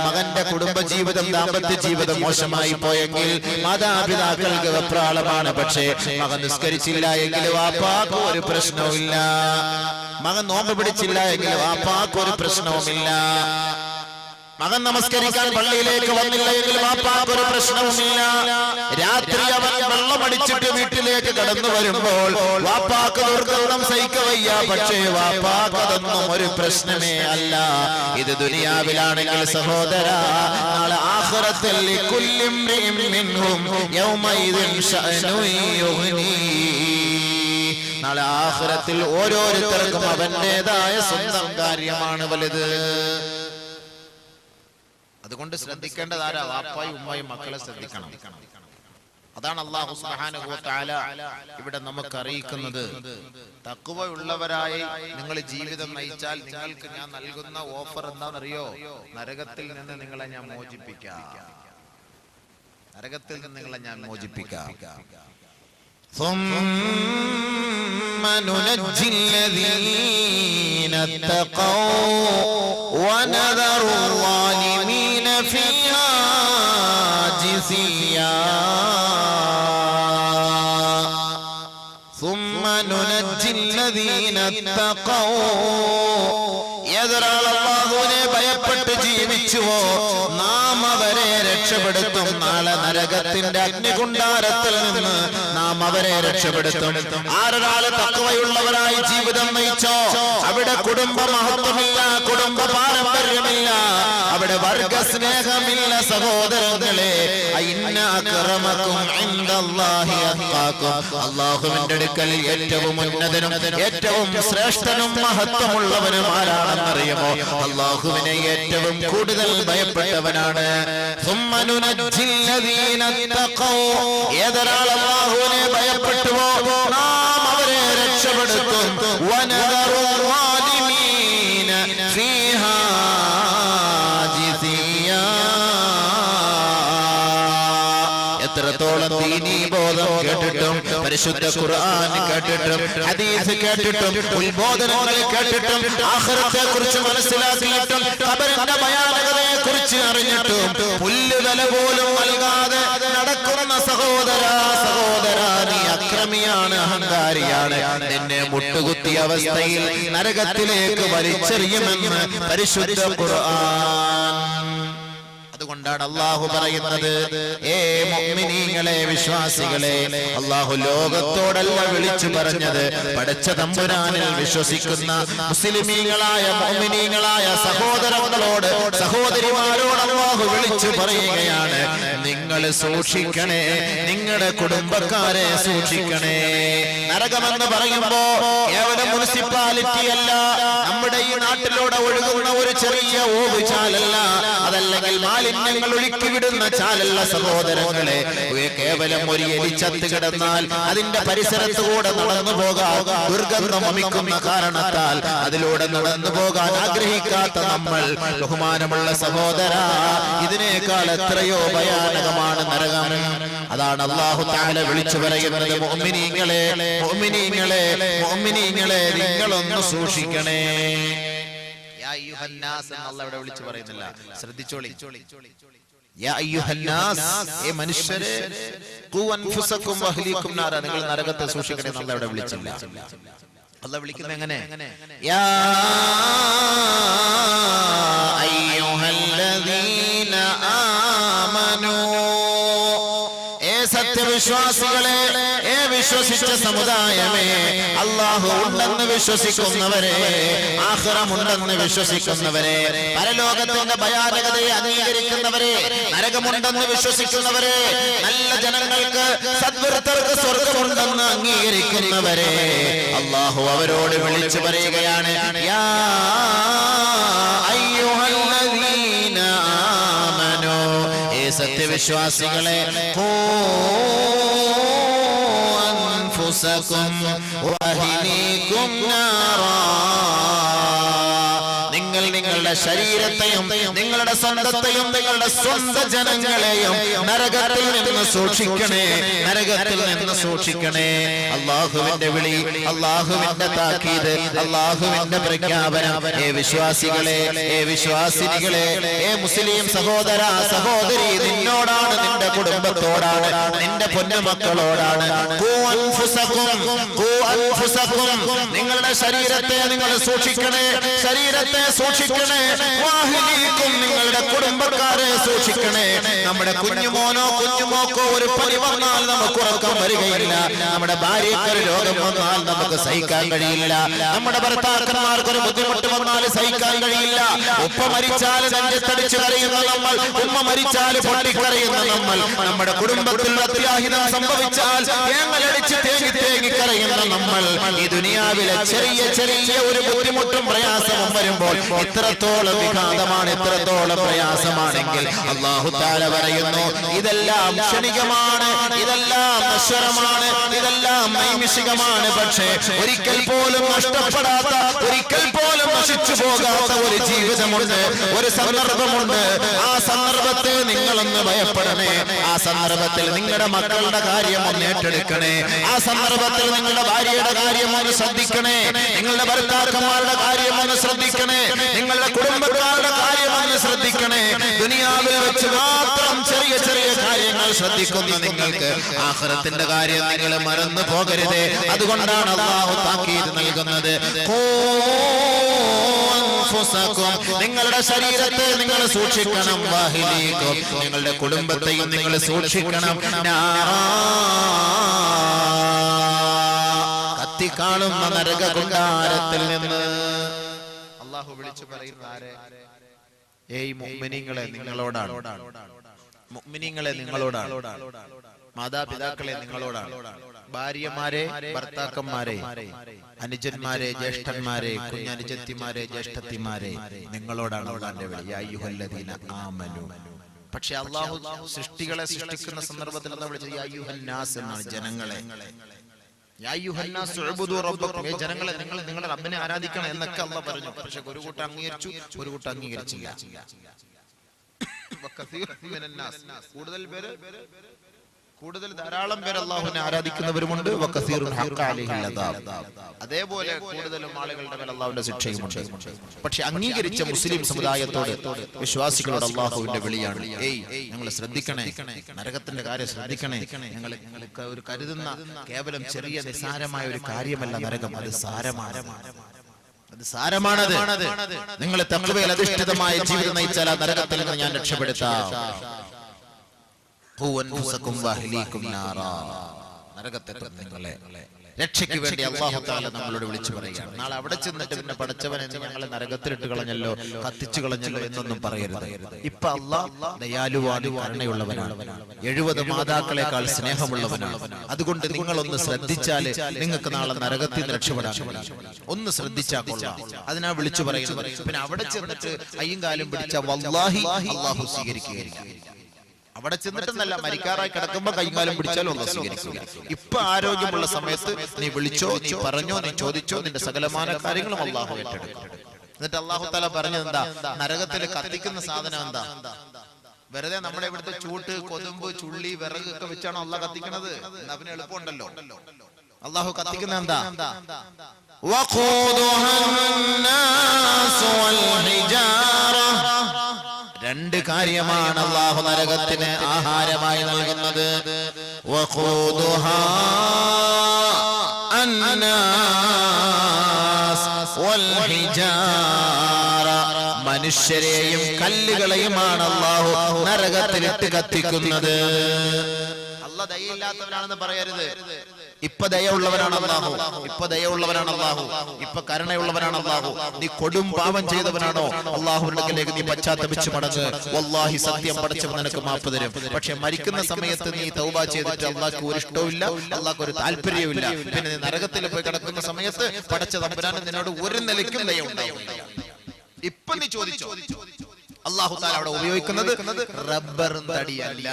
മകന്റെ കുടുംബജീവിതം, ദാമ്പത്യ ജീവിതം മോശമായി പോയെങ്കിൽ മാതാപിതാക്കൾക്ക് വെപ്രാളമാണ്. പക്ഷേ മകൻ നിസ്കരിച്ചില്ല എങ്കിൽ വാപ്പാക്ക് ഒരു പ്രശ്നവുമില്ല. മകൻ നോമ്പ് പിടിച്ചില്ല എങ്കിൽ വാപ്പാക്ക് ഒരു പ്രശ്നവുമില്ല. മകൻ നമസ്കരിക്കാൻ പള്ളിയിലേക്ക് വന്നില്ല എങ്കിൽ വാപ്പാക്ക് ഒരു പ്രശ്നവുമില്ല. രാത്രി അവൻ വെള്ളമടിച്ചിട്ട് വീട്ടിലേക്ക് കടന്നു വരുമ്പോൾ വാപ്പാക്ക് ദുർഗന്ധം സഹിക്കവയ്യ. പക്ഷേ വാപ്പാക്ക് അതൊന്നും ഒരു പ്രശ്നമേ അല്ല. ഇത് ദുനിയാവിലാണെങ്കിൽ സഹോദര, നാളെ ആഖിറത്തിൽ ലികുല്ലി ഇംറിഇൻ മിൻഹും യൗമൈദിൻ ശഅനു യുഗ്നീഹി. നാളെ ആഖിറത്തിൽ ഓരോരുത്തർക്കും അവന്റേതായ സ്വന്തം കാര്യമാണ് വലുത്. അതുകൊണ്ട് ശ്രദ്ധിക്കേണ്ടത് ആരാ? വാപ്പായും ഉമ്മായും മക്കളെ ശ്രദ്ധിക്കണം. അതാണ് അല്ലാഹു സുബ്ഹാനഹു വ തആല ഇവിടെ നമുക്ക് അറിയിക്കുന്നത്. തഖ്വയുള്ളവരായി നിങ്ങൾ ജീവിതം നയിച്ചാൽ നിങ്ങൾക്ക് ഞാൻ നൽകുന്ന ഓഫർ എന്താണെന്നറിയോ? നരകത്തിൽ നിന്ന് നിങ്ങളെ ഞാൻ മോചിപ്പിക്കാം. നരകത്തിൽ നിന്ന് നിങ്ങളെ ഞാൻ മോചിപ്പിക്കാം. ثم ننجي الذين اتقوا ونذر الظالمين فيها جثيا ثم ننجي الذين اتقوا അല്ലാഹുവിനെ ഭയപ്പെട്ട് ജീവിച്ചുവോ നാം അവരെ രക്ഷപ്പെടുത്തും. നാളെ നരകത്തിന്റെ അഗ്നികുണ്ഡാരത്തിൽ നിന്ന് നാം അവരെ രക്ഷപ്പെടുത്തും. ആരൊരാള് തഖ്വയുള്ളവരായി ജീവിതം നയിച്ചോ അവിടെ കുടുംബ മഹത്വമില്ല, കുടുംബ പാരമ്പര്യമില്ല, അവിടെ വർഗ സ്നേഹമില്ല. സഹോദരങ്ങളെ, ഇന്ന അക്രമക്കും ഇൻദല്ലാഹി അത്ഖാക്കും, അല്ലാഹുവിന്റെ അടുക്കൽ ഏറ്റവും ഉന്നതനും ഏറ്റവും ശ്രേഷ്ഠനും മഹത്വമുള്ളവനും ആരാണെന്നറിയുമോ? അല്ലാഹുവിനെ ഏറ്റവും കൂടുതൽ ഭയപ്പെട്ടവനാണ്. ഏതൊരാൾ അല്ലാഹുവിനെ ഭയപ്പെട്ടുവോ നാം അവരെ രക്ഷപ്പെടുത്തും. എത്രത്തോളം ദീനീ ബോധം കേട്ടിട്ടും പരിശുദ്ധ ഖുർആൻ കേട്ടിട്ടും ഹദീസ് കേട്ടിട്ടും ഉത്ബോധനങ്ങൾ കേട്ടിട്ടും ആഖിറത്തെ കുറിച്ച് മനസ്സിലാക്കിയിട്ടും ഖബറിന്റെ ഭയാനകതയെ കുറിച്ച് അറിഞ്ഞിട്ടും പുല്ലുവില പോലും നൽകാതെ നടക്കുന്ന സഹോദരാ നീ അക്രമിയാണ്, അഹങ്കാരിയാണ്. നിന്നെ മുട്ടുകുത്തിയ അവസ്ഥയിൽ നരകത്തിലേക്ക് വലിച്ചെറിയുമെന്ന് പരിശുദ്ധ ഖുർആൻ. അതുകൊണ്ടാണ് അല്ലാഹു പറയുന്നത്, ഏ മുഅ്മിനീങ്ങളെ, വിശ്വാസികളെ, അല്ലാഹു ലോകത്തോടല്ല വിളിച്ചു പറഞ്ഞത്, പടച്ച തമ്പുരാനിൽ വിശ്വസിക്കുന്ന മുസ്ലിമീങ്ങളായ മുഅ്മിനീങ്ങളായ സഹോദരങ്ങളോട് സഹോദരിമാരോട് അല്ലാഹു വിളിച്ചു പറയുകയാണ്, നിങ്ങൾ സൂക്ഷിക്കണേ, നിങ്ങളുടെ കുടുംബക്കാരെ സൂക്ഷിക്കണേ. നരകമെന്ന് പറയുമ്പോ കേവലം മുനിസിപ്പാലിറ്റി അല്ല, നമ്മുടെ ഈ നാട്ടിലൂടെ ഒഴുകുന്ന ഒരു ചെറിയ ഓവുചാലല്ല, അതല്ലെങ്കിൽ മാലിന്യങ്ങൾ ഒഴുക്കിവിടുന്ന ചാലല്ല സഹോദരങ്ങളെ. കേവലം ഒരു എലിച്ചത്ത് കിടന്നാൽ അതിന്റെ പരിസരത്ത് കൂടെ നടന്നു പോകാൻ ദുർഗന്ധം വമിക്കുന്ന കാരണത്താൽ അതിലൂടെ നടന്നു പോകാൻ ആഗ്രഹിക്കാത്ത നമ്മൾ, ബഹുമാനമുള്ള സഹോദര, ഇതിനേക്കാൾ എത്രയോ ഭയാനകമാണ് നരകം. അതാണ് അല്ലാഹു തആല വിളിച്ചു പറയുന്നത്, മുഅ്മിനീങ്ങളെ, മുഅ്മിനീങ്ങളെ, മുഅ്മിനീങ്ങളെ, നിങ്ങളൊന്ന് സൂക്ഷിക്കണേ. അല്ലാഹു ഇവിടെ വിളിച്ചു പറയുന്നില്ല, ശ്രദ്ധിച്ചോളി. യാ അയ്യുഹന്നാസ്, ഏ മനുഷ്യരെ, ഖൂ അൻഫുസകും വഅഹ്ലീകും നാര, നിങ്ങൾ നരകത്തെ സൂക്ഷിക്കണേ എന്ന് അല്ലാഹു ഇവിടെ വിളിച്ചില്ല. അല്ലാഹു വിളിക്കുന്നത് എങ്ങനെ? യാ അയ്യുഹല്ലദീന ആമനൂ, സത്യവിശ്വാസികളെ, ഏ വിശ്വസിച്ച സമുദായമേ, അല്ലാഹു ഉണ്ടെന്ന് വിശ്വസിക്കുന്നവരെ, ആഖിറമുണ്ടെന്ന് വിശ്വസിക്കുന്നവരെ, പരലോകത്തിന്റെ ഭയാനകതയെ അംഗീകരിക്കുന്നവരെ, നരകമുണ്ടെന്ന് വിശ്വസിക്കുന്നവരെ, നല്ല ജനങ്ങൾക്ക് സദ്വൃത്തർക്ക് സ്വർഗമുണ്ടെന്ന് അംഗീകരിക്കുന്നവരെ അല്ലാഹു അവരോട് വിളിച്ചു പറയുകയാണ്, യാ അയ്യുഹല്ലദീന ആമനൂ, ഏ സത്യവിശ്വാസികളെ, ഖൂ അൻഫുസകും വഅഹ്ലീകും നാറാ, നിങ്ങൾ നിങ്ങളുടെ ശരീരത്തെയും നിങ്ങളുടെ സ്വന്തത്തെയും നിങ്ങളുടെ സ്വന്തം ജനങ്ങളെയും നരകത്തിൽ നിന്ന് സൂക്ഷിക്കണേ, നരകത്തിൽ നിന്ന് സൂക്ഷിക്കണേ. അല്ലാഹുവിന്റെ വിളി, അല്ലാഹുവിന്റെ താക്കീത്, അല്ലാഹുവിന്റെ പ്രഖ്യാപനം. ഏ വിശ്വാസികളെ, ഏ വിശ്വാസിനികളെ, ഏ മുസ്ലിം സഹോദര സഹോദരി, നിന്നോടാണ്, നിന്റെ കുടുംബത്തോടാണ്, നിന്റെ പൊന്നുമക്കളോടാണ്. ഖൂ അൻഫുസകും, ഖൂ അൻഫുസകും, നിങ്ങളുടെ ശരീരത്തെ നിങ്ങൾ സൂക്ഷിക്കണേ, ശരീരത്തെ സൂക്ഷിക്കണേ. വഅഹ്ലീകും, നിങ്ങളുടെ കുടുംബക്കാരെ സൂക്ഷിക്കണേ. നമ്മുടെ കുഞ്ഞുമോനോ കുഞ്ഞുമോക്കോ ഒരു പനി വന്നാൽ നമുക്ക് ഉറക്കം വരികയില്ല, നമ്മുടെ ഭാര്യയ്ക്ക് ഒരു രോഗം വന്നാൽ നമുക്ക് സഹിക്കാൻ കഴിയില്ല, നമ്മുടെ ഭർത്താക്കന്മാർക്ക് ഒരു ബുദ്ധിമുട്ട് വന്നാൽ സഹിക്കാൻ കഴിയില്ല, ഉപ്പ മരിച്ചാൽ നെഞ്ചത്തടിച്ചു കരയുന്ന നമ്മൾ, നമ്മൾ, ഉമ്മ മരിച്ചാൽ പൊട്ടിക്കരയുന്ന നമ്മൾ, നമ്മുടെ കുടുംബത്തിൽ അത്യാഹിതം സംഭവിച്ചാൽ തേങ്ങലടിച്ച് തേങ്ങി കരയുന്ന നമ്മൾ, ഈ ദുനിയാവിലെ ചെറിയ ചെറിയ ഒരു ബുദ്ധിമുട്ടും പ്രയാസവും വരുമ്പോൾ ഇത്രത്തോളം വിഘാതമാണ്, ഇത്രത്തോളം പ്രയാസമാണെങ്കിൽ അല്ലാഹു തആല പറയുന്നു ഇതെല്ലാം ക്ഷണികമാണ്, ഇതെല്ലാം നശ്വരമാണ്, ഇതെല്ലാം നൈമിഷികമാണ്. പക്ഷേ ഒരിക്കൽ പോലും നഷ്ടപ്പെടാത്ത, ഒരിക്കൽ പോലും നശിച്ചു പോകാത്ത ഒരു ജീവിതമുണ്ട്, ഒരു സന്ദർഭമുണ്ട്. ആ സന്ദർഭത്തെ നിങ്ങളൊന്ന് ഭയപ്പെടണേ. ആ സന്ദർഭത്തിൽ നിങ്ങളുടെ മക്കളുടെ കാര്യം ഒന്ന് ഏറ്റെടുക്കണേ. ആ സന്ദർഭത്തിൽ നിങ്ങളുടെ ഭാര്യയുടെ കാര്യം ഒന്ന് ശ്രദ്ധിക്കണേ. നിങ്ങളുടെ ഭർത്താക്കന്മാരുടെ കാര്യം ഒന്ന് ശ്രദ്ധിക്കണേ. നിങ്ങളുടെ കുടുംബക്കാരുടെ കാര്യം ഒന്ന് ശ്രദ്ധിക്കണേ. ദുനിയാവിൽ വെച്ച് മാത്രം ചെറിയ ചെറിയ കാര്യങ്ങൾ ശ്രദ്ധിക്കുന്ന നിങ്ങൾക്ക് ആഖിറത്തിന്റെ കാര്യം നിങ്ങൾ മറന്നു പോകരുതേ. അതുകൊണ്ടാണ് അല്ലാഹു താക്കീത് നൽകുന്നത്. നിങ്ങളുടെ ശരീരത്തെ നിങ്ങൾ സൂക്ഷിക്കണം, വാഹിലീക്കും നിങ്ങളുടെ കുടുംബത്തെയും നിങ്ങൾ സൂക്ഷിക്കണം. കത്തിക്കാണുന്ന നരക കുണ്ടാരത്തിൽ നിന്ന് അല്ലാഹു വിളിച്ചു പറയുന്ന ആരെ? ഏയ് മുഅ്മിനീങ്ങളെ നിങ്ങളോടാണ്, മുഅ്മിനീങ്ങളെ നിങ്ങളോടാണ്, മാതാപിതാക്കളെ നിങ്ങളോടാണ്, ഭാര്യമാരെ ഭർത്താക്കന്മാരെ അനുജന്മാരെ ജ്യേഷ്ഠന്മാരെ കുഞ്ഞനുജത്തിമാരെ ജ്യേഷ്ഠത്തിമാരെ നിങ്ങളോടാണ് അല്ലാഹുവിന്റെ വിളി. യാ അയ്യുഹല്ലദീന ആമനു. പക്ഷെ അല്ലാഹു സൃഷ്ടികളെ സൃഷ്ടിക്കുന്ന സന്ദർഭത്തിൽ എന്താ വിളിച്ചത്? യാ അയ്യുഹന്നാസ് എന്നാണ്, ജനങ്ങളെ. യാ അയ്യുഹന്നാസ് ഉഅ്ബുദു റബ്ബക്കും, ഏ ജനങ്ങളെ നിങ്ങൾ നിങ്ങളുടെ റബ്ബിനെ ആരാധിക്കണം എന്നൊക്കെ അല്ലാഹു പറഞ്ഞു. പക്ഷെ ഒരു കൂട്ടം അംഗീകരിച്ചു, ഒരു കൂട്ടം അംഗീകരിച്ചില്ല. കൂടുതൽ ധാരാളം പേര് അല്ലാഹുവിനെ ആരാധിക്കുന്നവരുമുണ്ട്, അതേപോലെ കൂടുതലും ആളുകളുടെ മേൽ അല്ലാഹുവിന്റെ ശിക്ഷയുമുണ്ട്. പക്ഷെ അംഗീകരിച്ച മുസ്ലിം സമുദായത്തോട്, വിശ്വാസികളോട് അല്ലാഹുവിന്റെ വിളിയാണ്, ഏയ് നിങ്ങൾ ശ്രദ്ധിക്കണേ, നരകത്തിന്റെ കാര്യം ശ്രദ്ധിക്കണേ. നിങ്ങൾക്ക് ഒരു കരുതുന്ന കേവലം ചെറിയ നിസാരമായ ഒരു കാര്യമല്ല നരകം, അത് സാരമാണ്, അത് സാരമാണത്. നിങ്ങൾ തഖ്വയിൽ അധിഷ്ഠിതമായ ജീവിതം നയിച്ചാൽ ആ നരകത്തിൽ നിന്ന് ഞാൻ രക്ഷപ്പെടുത്താം. നരകത്തെ നിങ്ങളെ രക്ഷയ്ക്ക് വേണ്ടി അല്ലാഹു തആല നമ്മളോട് വിളിച്ചു പറയുകയാണ്. നാളെ അവിടെ ചെന്നിട്ട് പിന്നെ പടച്ചവനെ ഞങ്ങളെ നരകത്തിലിട്ട് കളഞ്ഞല്ലോ, കത്തിച്ചു കളഞ്ഞല്ലോ എന്നൊന്നും പറയരുത്. ഇപ്പൊ അല്ലാഹ് ദയാലുവാണ്, കരുണയുള്ളവനാണ്, 70 മാതാക്കളെക്കാൾ സ്നേഹമുള്ളവനാണ്. അതുകൊണ്ട് നിങ്ങളൊന്ന് ശ്രദ്ധിച്ചാൽ നിങ്ങൾക്ക് നാളെ നരകത്തിൽ നിന്ന് രക്ഷപ്പെടാൻ ഒന്ന് ശ്രദ്ധിച്ചാൽ കൊള്ളാം. അതിനാ വിളിച്ചു പറയുന്നത്. പിന്നെ അവിടെ ചെന്നിട്ട് കയ്യും കാലും പിടിച്ച വല്ലാഹി അല്ലാഹു സ്വീകരിക്കുകയില്ല. അവിടെ ചെന്നിട്ടെന്നല്ല, മരിക്കാറായി കിടക്കുമ്പോ കൈകാലം പിടിച്ചാലും ഒന്നും സ്വീകരിക്കില്ല. ഇപ്പൊ ആരോഗ്യമുള്ള സമയത്ത് നീ വിളിച്ചോ, നീ പറഞ്ഞോ, നീ ചോദിച്ചോ, നിന്റെ സകലമാന കാര്യങ്ങളും അല്ലാഹു ഏറ്റെടുക്കും. എന്നിട്ട് അല്ലാഹു തആല പറഞ്ഞത് എന്താ? നരകത്തിൽ കത്തിക്കുന്ന സാധനം എന്താ? വെറുതെ നമ്മുടെ ഇവിടുത്തെ ചൂട്ട്, കൊതുമ്പ്, ചുള്ളി, വിറക് ഒക്കെ വെച്ചാണോ അല്ലാഹു കത്തിക്കുന്നത്? അവന് എളുപ്പമുണ്ടല്ലോ. അല്ലാഹു കത്തിക്കുന്ന എന്താ? രണ്ട് കാര്യമാണ് അല്ലാഹു നരകത്തിന് ആഹാരമായി നൽകുന്നത്. വഖൂദുഹാ അന്നാസ് വൽ ഹിജാറ, മനുഷ്യരെയും കല്ലുകളെയുമാണ് അല്ലാഹു നരകത്തിലിട്ട് കത്തിക്കുന്നത്. അല്ലാഹു ദയയില്ലാത്തവനാണെന്ന് പറയരുത്. ഇപ്പൊ ദയയുള്ളവനാണ് അല്ലാഹു, ഇപ്പൊ ദയയുള്ളവനാണ് അല്ലാഹു, ഇപ്പൊ കരുണയുള്ളവനാണ് അല്ലാഹു. നീ കൊടും പാപം ചെയ്തവനാണോ, അല്ലാഹുവിന്റെ അടുക്കലേക്ക് നീ പശ്ചാത്തപിച്ച് മടങ്ങ്. വല്ലാഹി സത്യം പടച്ചവൻ നിനക്ക് മാപ്പ് തരും. പക്ഷെ മരിക്കുന്ന സമയത്ത് നീ തൗബ ചെയ്തിട്ട് അല്ലാഹുക്ക് ഒരു ഇഷ്ടവുമില്ല, അല്ലാഹുക്ക് ഒരു താല്പര്യവുമില്ല. പിന്നെ നീ നരകത്തിൽ പോയി കിടക്കുന്ന സമയത്ത് പടച്ച തമ്പുരാൻ നിന്നോട് ഒരു നിലയ്ക്കും ദയ ഉണ്ടാവില്ല. ഇപ്പൊ നീ ചോദിച്ചോ, അല്ലാഹു തആല അവിടെ ഉപയോഗിക്കുന്നത് റബ്ബർ തടിയല്ല,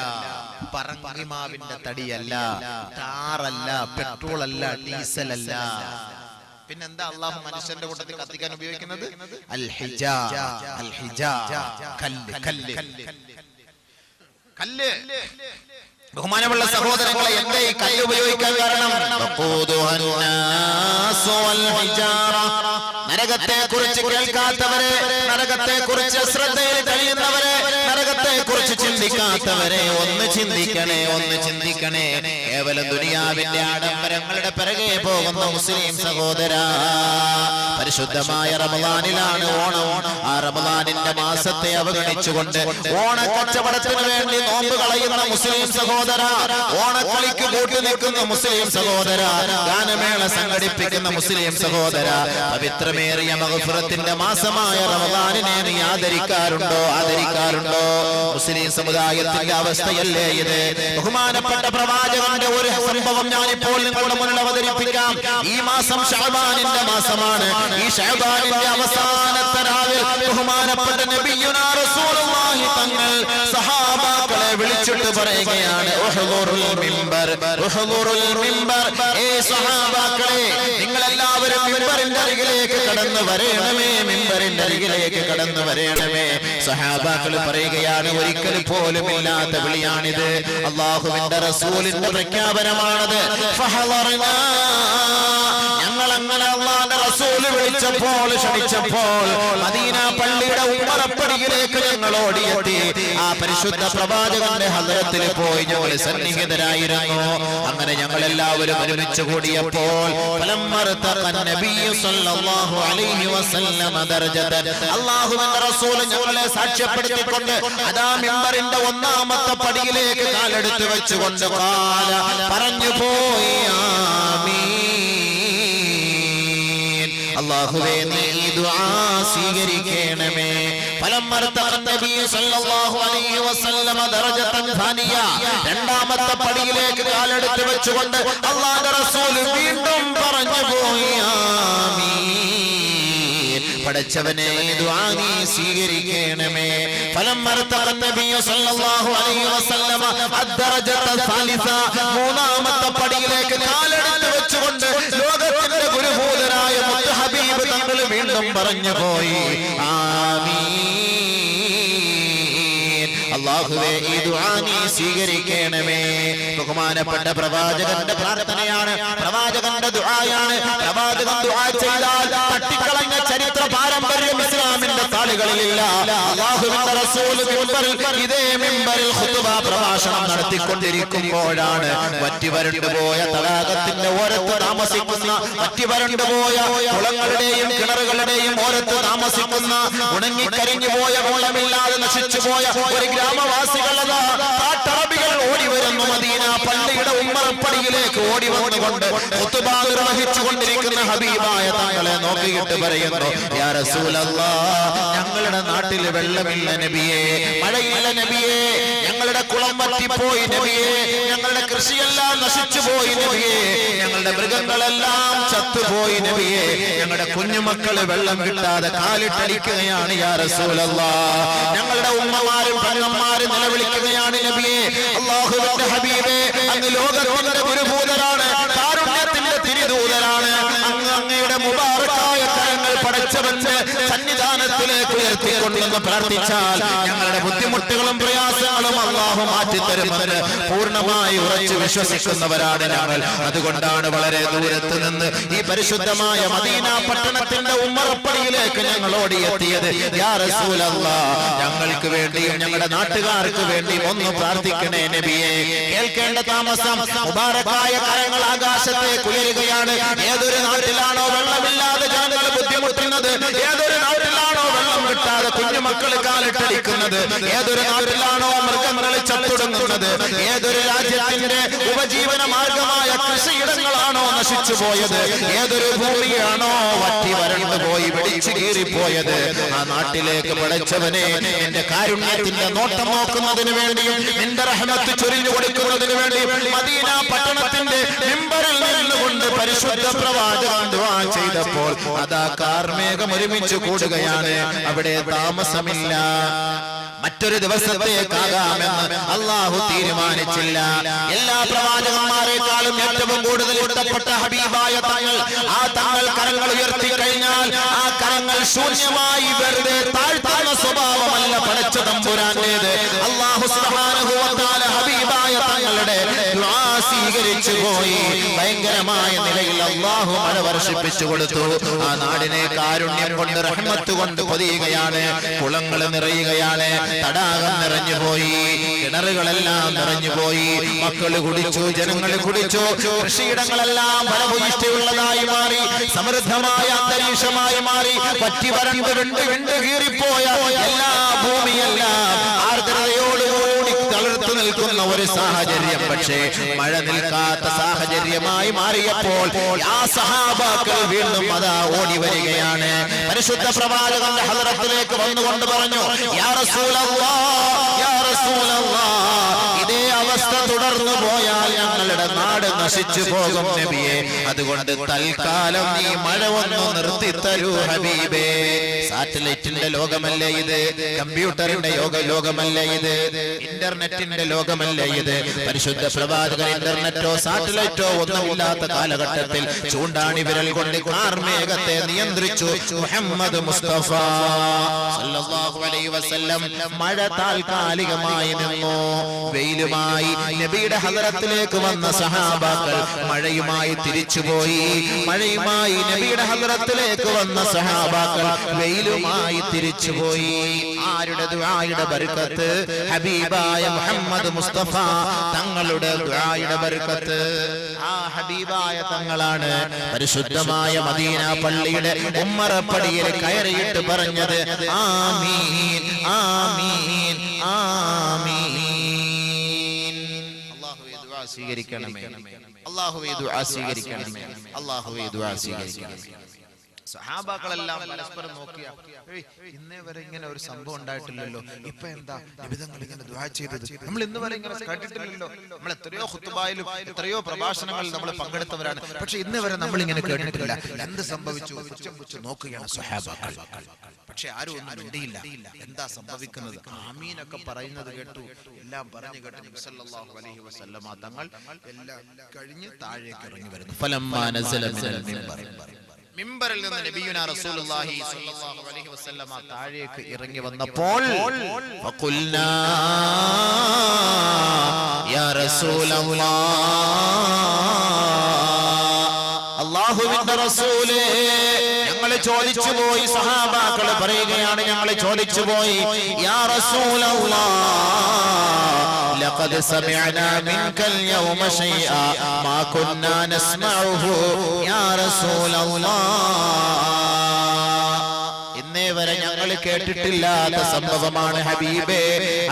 പറങ്കിമാവിന്റെ തടിയല്ല, ടാറല്ല, പെട്രോൾ അല്ല, ഡീസൽ അല്ല. പിന്നെന്താ അല്ലാഹു മനുഷ്യന്റെ കൂട്ടത്തിൽ കത്തിക്കാൻ ഉപയോഗിക്കുന്നത്? അൽ ഹിജാ, അൽ ഹിജാ, കല്ല്, കല്ല്, കല്ല്. ബഹുമാനമുള്ള സഹോദരങ്ങളെ, എന്തേ ഈ കല്ല് ഉപയോഗിക്കാൻ കാരണം? നരകത്തെ കുറിച്ച് കേൾക്കാത്തവരെ, നരകത്തെ കുറിച്ച് ശ്രദ്ധയിൽ കഴിയുന്നവരെ, നരകത്തെ കുറിച്ച് ചിന്തിക്കാത്തവരെ ഒന്ന് ചിന്തിക്കണേ, ഒന്ന് ചിന്തിക്കണേ. കേവലം ദുനിയാവിന്റെ ആഡംബരങ്ങളുടെ പിറകെ പോകുന്ന മുസ്ലിം സഹോദര, പരിശുദ്ധമായ റമളാനിലാണ് ഓണം. ആ റമളാനിന്റെ മാസത്തെ അവഗണിച്ചുകൊണ്ട് ഓണക്കച്ചവടത്തിന് വേണ്ടി നോമ്പ് കളയുന്ന മുസ്ലിം സഹോദര, ഓണക്കളിക്ക് കൂട്ടി നിൽക്കുന്ന മുസ്ലിം സഹോദര, ഗാനമേള സംഘടിപ്പിക്കുന്ന മുസ്ലിം സഹോദര, പവിത്രമേറിയ മഗ്ഫിറത്തിന്റെ മാസമായ റമളാനിനെ നീ ആദരിക്കാറുണ്ടോ? ആദരിക്കാറുണ്ടോ? മുസ്ലിം സമുദായത്തിന്റെ അവസ്ഥയല്ലേ ഇത്? ബഹുമാനപ്പെട്ട പ്രവാചകന്റെ ഒരു സംഭവം ഞാനിപ്പോൾ നിങ്ങളുടെ മുന്നിൽ അവതരിപ്പിക്കാം. ഈ മാസം ശഅബാനിന്റെ മാസമാണ്. ഈ ശഅബാനിന്റെ അവസാനത്തെ രാവിൽ ബഹുമാനപ്പെട്ട നബിയുനാ റസൂലുള്ളാഹി തങ്ങൾ സഹാബാക്കളെ വിളിച്ചിട്ട് പറയുകയാണ്, ഉഹ്ദുറുൽ മിമ്പർ, ഉഹ്ദുറുൽ മിമ്പർ. സഹാബാക്കളെ, നിങ്ങൾ എല്ലാവരും മിമ്പറിന്റെ അരികിലേക്ക് കടന്നു വരേണമേ, മിമ്പറിന്റെ അരികിലേക്ക് കടന്നു വരേണമേ. സഹാബാക്കൾ പറയുകയാണ്, ഒരിക്കൽ പോലും ഇല്ലാത്ത വിളിയാണിത്, അല്ലാഹുവിന്റെ റസൂലിന്റെ പ്രഖ്യാപനമാണത്. ഫഹളർനാ, ഞങ്ങൾ അങ്ങനെ അല്ലാഹുവിന്റെ റസൂൽ വിളിച്ചപ്പോൾ, ക്ഷണിച്ചപ്പോൾ മദീന പള്ളിയുടെ ഉമ്മറപ്പടിയിലേക്ക് ഞങ്ങൾ ഓടിയെത്തി. ആ പരിശുദ്ധ പ്രവാചകന്റെ ഹദ്റത്തിൽ പോയി ഞങ്ങൾ സന്നിഹിതരായിരുന്നു. അങ്ങനെ ഞങ്ങൾ എല്ലാവരും ഒരുമിച്ച് കൂടിയപ്പോൾ അല്ലാഹുവിന്റെ റസൂൽ ഞങ്ങളെ സാക്ഷ്യപ്പെടുത്തിക്കൊണ്ട് അതാ മിമ്പറിന്റെ ഒന്നാമത്തെ പടിയിലേക്ക് കാലെടുത്ത് വെച്ചുകൊണ്ട് പറഞ്ഞു പോയി, ആമീൻ. അല്ലാഹുവേ, നീ ഈ ദുആ സ്വീകരിക്കണമേ. രണ്ടാമത്തെ പടിയിലേക്ക് കാലെടുത്ത് വെച്ചുകൊണ്ട് അല്ലാഹുവിന്റെ റസൂൽ വീണ്ടും പറഞ്ഞു പോയി, ആമീൻ. പടച്ചവനെ, ദുആ നീ സ്വീകരിക്കണമേ. മൂന്നാമത്തെ പടിയിലേക്ക് കാലെടുത്ത് വെച്ചുകൊണ്ട് ലോകത്തിന്റെ ഗുരുഭൂതനായ മുത്ത് ഹബീബ് തങ്ങൾ വീണ്ടും പറഞ്ഞു പോയി, ആമീൻ. അല്ലാഹുവേ, ഈ ദുആ നീ സ്വീകരിക്കണമേ. ബഹുമാനപ്പെട്ട പ്രവാചകന്റെ പ്രാർത്ഥനയാണ്, പ്രവാചകന്റെ ദുആയാണ്. പ്രവാചകൻ ദുആ ചെയ്താൽ തട്ടിക്കളഞ്ഞ ചരിത്ര പാരമ്പര്യം ഇസ്ലാമിന്റെ താളുകളിലില്ല. അല്ലാഹുവിന്റെ റസൂൽ ഇതേ മിമ്പറിൽ ഖുതുബ പ്രഭാഷണം നടത്തിക്കൊണ്ടിരിക്കുമ്പോഴാണ് വറ്റിവരണ്ടുപോയ തടാകത്തിന്റെ ഓരത്ത് താമസിക്കുന്ന, വറ്റിവരണ്ടുപോയ കുളങ്ങളുടെയും കിണറുകളുടെയും ഓരത്ത് താമസിക്കുന്ന, ഉണങ്ങിക്കരിഞ്ഞുപോയ, വെള്ളമില്ലാതെ നശിച്ചുപോയ ഒരു ഗ്രാമവാസികളതാ കാട്ടറബികൾ ഓടി വരുന്നു. മദീന പള്ളിയുടെ ഉമ്മറപ്പടിയിലേക്ക് ഓടി വന്നുകൊണ്ട് ഖുതുബ നിർവഹിച്ചുകൊണ്ടിരിക്കുന്ന ഹബീബായ തങ്ങളെ നോക്കിയിട്ട് പറയുന്നു, യാ റസൂലല്ലാഹ്, ഞങ്ങളുടെ നാട്ടിൽ വെള്ളമില്ല നബിയേ, മഴയില്ല നബിയേ, ഞങ്ങളുടെ കുളം വറ്റിപ്പോയി നബിയേ, ഞങ്ങളുടെ കൃഷിയെല്ലാം നശിച്ചുപോയി നബിയേ, ഞങ്ങളുടെ മൃഗങ്ങളെല്ലാം ചത്തുപോയി നബിയേ, ഞങ്ങളുടെ കുഞ്ഞുമക്കള് വെള്ളം കിട്ടാതെ കാലിട്ടടിക്കുകയാണ് യാ റസൂലല്ലാഹ്, ഞങ്ങളുടെ ഉമ്മമാരും പെങ്ങന്മാരും നിലവിളിക്കുകയാണ് നബിയേ. അല്ലാഹുവിന്റെ ഹബീബേ, അങ്ങ് ലോകത്തിന്റെ ഗുരുഭൂതരാണ്, കാരുണ്യത്തിന്റെ തിരുദൂതരാണ്. അങ്ങയുടെ മുബാറക്കായ കരങ്ങൾ പടച്ചവന്റെ സന്നിധാനത്തിലേക്ക് ഉയർത്തിക്കൊണ്ടെന്ന് പ്രാർത്ഥിച്ചാൽ ഞങ്ങളുടെ ബുദ്ധിമുട്ടുകളും പ്രയാസങ്ങളും അല്ലാഹു മാറ്റിത്തരുമെന്ന് പൂർണ്ണമായി ഉറച്ചു വിശ്വസിക്കുന്നവരാണ് ഞങ്ങൾ. അതുകൊണ്ടാണ് വളരെ ദൂരത്ത് നിന്ന് ഈ പരിശുദ്ധമായ മദീന പട്ടണത്തിന്റെ ഉമ്മറപ്പടിയിലേക്ക് ഞങ്ങൾ ഓടിയെത്തിയത്. യാ റസൂലല്ലാഹ്, ഞങ്ങൾക്ക് വേണ്ടിയും ഞങ്ങളുടെ നാട്ടുകാർക്ക് വേണ്ടിയും ഒന്ന് പ്രാർത്ഥിക്കണേ നബിയെ. കേൾക്കേണ്ട താമസം മുബാറക്കായ കരങ്ങൾ ആകാശത്തേക്ക് ഉയരുകയാണ്. ഏതൊരു നാട്ടിലാണോ വെള്ളമില്ലാതെ ജനങ്ങൾ ബുദ്ധിമുട്ടുന്നത്, ഏതൊരു നാട്ടിലാണോ വെള്ളം കിട്ടാതെ കുഞ്ഞുമക്കൾ കാലിട്ടടിക്കുന്നത്, ഏതൊരു നാട്ടിലാണോ മൃഗങ്ങൾ ചത്തൊടുങ്ങുന്നത്, ഏതൊരു രാജ്യത്തിന്റെ ഉപജീവന മാർഗമായ കൃഷിയിടങ്ങളാണോ നശിച്ചു പോയത്, ഏതൊരു ഭൂമിയാണോ വറ്റി വരണ്ടു പോയി വെടിച്ചു കീറിപ്പോയത്, ആ നാട്ടിലേക്ക് പടച്ചവനെ എന്റെ കാരുണ്യത്തിന്റെ നോട്ടം നോക്കുന്നതിന് വേണ്ടിയും നിന്റെ റഹ്മത്ത് ചൊരിഞ്ഞു കൊടുക്കുന്നതിന് വേണ്ടിയും മദീന പട്ടണത്തിന്റെ മിമ്പറിൽ നിന്നുകൊണ്ട് പരിശുദ്ധ പ്രവാചകൻ ദുആ ചെയ്തപ്പോൾ അതാ കാർമേഘം ഒരുമിച്ച് കൂടുകയാണ്. അവിടെ താമസമില്ല, മറ്റൊരു ദിവസത്തേക്കാകാമെന്ന് അല്ലാഹു തീരുമാനിച്ചില്ല. എല്ലാ പ്രവാചകന്മാരെക്കാളും ഏറ്റവും കൂടുതൽ ഇഷ്ടപ്പെട്ട ഹബീബായ തങ്ങൾ, ആ തങ്ങൾ കരങ്ങൾ ഉയർത്തി കഴിഞ്ഞാൽ ആ കരങ്ങൾ ശൂന്യമായി വെറുതെ താഴ്ത്തുന്ന സ്വഭാവമല്ല പടച്ച തമ്പുരാന്റേത്. അല്ലാഹു സുബ്ഹാനഹു വ തആല ഹബീബായ തങ്ങളുടെ ദുആ സ്വീകരിച്ചു പോയി. ഭയങ്കരമായ നിലയിൽ അല്ലാഹു മഴ വർഷിപ്പിച്ചു കൊടുത്തു. ആ നാടിനെ കാരുണ്യം കൊണ്ട് റഹ്മത്ത് കൊണ്ട് പൊതിയുകയാണ്. കുളങ്ങൾ നിറയുകയാണ്, തടാകം നിറഞ്ഞുപോയി, കിണറുകളെല്ലാം നിറഞ്ഞുപോയി, മക്കള് കുടിച്ചു, ജനങ്ങൾ കുടിച്ചു, കൃഷിയിടങ്ങളെല്ലാം ഫലഭൂയിഷ്ഠിയുള്ളതായി മാറി, സമൃദ്ധമായ അന്തരീക്ഷമായി മാറി. പറ്റി വരണ്ട് വിണ്ട് കീറിപ്പോയ എല്ലാ ഭൂമിയെല്ലാം ആർദ്രതയോടുകൂടി തളർത്തു നിൽക്കുന്ന ഒരു സാഹചര്യം, പക്ഷേ മഴ നിൽക്കാത്ത സാഹചര്യമായി മാറിയപ്പോൾ ആ സഹാബാക്കൾ വീണ്ടും അതാ ഓടി വരികയാണ്. പരിശുദ്ധ പ്രവാചകന്റെ ഹദ്റത്തിലേക്ക് വന്നുകൊണ്ട് പറഞ്ഞു, യാ റസൂലല്ലാഹ്, യാ നാട് നശിച്ചു പോകും നബിയെ. അതുകൊണ്ട് തൽക്കാലം നീ മഴ ഒന്ന് നിർത്തി തരൂ ഹബീബേ. സാറ്റലൈറ്റിന്റെ ലോകമല്ലേ ഇത്, കമ്പ്യൂട്ടറിന്റെ ലോകമല്ലേ ഇത്, ഇന്റർനെറ്റിന്റെ ലോകമല്ലേ ഇത്. പരിശുദ്ധ പ്രവാചകൻ ഇന്റർനെറ്റോ സാറ്റലൈറ്റോ ഒന്നുമില്ലാത്ത കാലഘട്ടത്തിൽ ചൂണ്ടാണി വിരൽ കൊണ്ട് കാർമേഘത്തെ നിയന്ത്രിച്ചു മുഹമ്മദ് മുസ്തഫ സല്ലല്ലാഹു അലൈഹി വസല്ലം. മഴ താൽക്കാലികമായി നിന്നു. വെയിലുമായി നബിയുടെ ഹദ്റത്തിലേക്ക് വന്ന സഹാബാക്കൾ മഴയുമായി തിരിച്ചുപോയി. മഴയുമായി നബിയുടെ ഹദ്റത്തിലേക്ക് വന്ന സഹാബാക്കൾ വെയിലുമായി തിരിച്ചുപോയി. ആരുടെ ദുആയുടെ ബർക്കത്ത്? ഹബീബായ മുഹമ്മദ് മുസ്തഫ തങ്ങളുടെ ദുആയുടെ ബർക്കത്ത്. ആ ഹബീബായ തങ്ങളാണ് പരിശുദ്ധമായ മദീന പള്ളിയുടെ ഉമ്മറപ്പടിയിൽ കയറിയിട്ട് പറഞ്ഞത് ആമീൻ ആമീൻ ആമീൻ. അല്ലാഹുവേ ദുആ സ്വീകരിക്കണമേ, അല്ലാഹുവേ ദുആ സ്വീകരിക്കണമേ, അല്ലാഹുവേ ദുആ സ്വീകരിക്കണമേ. സഹാബാക്കളെല്ലാം പരസ്പരം നോക്കിയ ഇന്നേ വരെ ഇങ്ങനെ ഒരു സംഭവം ഉണ്ടായിട്ടില്ലല്ലോ, ഇപ്പൊ എന്താ നിബിധങ്ങൾ ഇങ്ങനെ ദുആ ചെയ്തത്? നമ്മൾ ഇന്ന് വരെ ഇങ്ങനെ കേട്ടിട്ടില്ലല്ലോ. നമ്മൾ എത്രയോ ഖുത്ബായിലും എത്രയോ പ്രഭാഷണങ്ങളിൽ നമ്മൾ പങ്കെടുത്തവരാണ്, പക്ഷെ ഇന്ന് വരെ നമ്മൾ ഇങ്ങനെ കേട്ടിട്ടില്ല. എന്ത് സംഭവിച്ചു? നോക്കുകയാണ് സഹാബാക്കൾ. പക്ഷെ ആരും ഒന്നും മിണ്ടിയില്ല. എന്താ സംഭവിക്കുന്നത്? ആമീനൊക്കെ പറയുന്നത് കേട്ടു, എല്ലാം പറഞ്ഞു കേട്ടു. നബി സല്ലല്ലാഹു അലൈഹി വസല്ലമ തങ്ങൾ എല്ലാം കഴിഞ്ഞ് താഴേക്ക് ഇറങ്ങി വരുന്നു. ഫലമ്മാ നസല മിനൽ മിൻബർ, മിമ്പറിൽ നിന്ന് നബിയുനാ റസൂലുള്ളാഹി സ്വല്ലല്ലാഹു അലൈഹി വസല്ലമ താഴേക്ക് ഇറങ്ങി വന്നപ്പോൾ ഫഖുൽനാ യാ റസൂലല്ലാഹ്, അല്ലാഹുവിന്റെ റസൂലേ, ഞങ്ങൾ ചോദിച്ചു പോയി. സഹാബാക്കൾ പറയുകയാണ്, ഞങ്ങൾ ചോദിച്ചു പോയി, യാ റസൂലല്ലാഹ് ലഖദ് സമിഅനാ മിൻകൽ യൗമ ശൈആ മാ കുന്നാ നസ്മഉഹു യാ റസൂലല്ലാഹ്. ഇന്നേ വരെ ഞങ്ങൾ കേട്ടിട്ടില്ലാത്ത സംഭവമാണ് ഹബീബേ,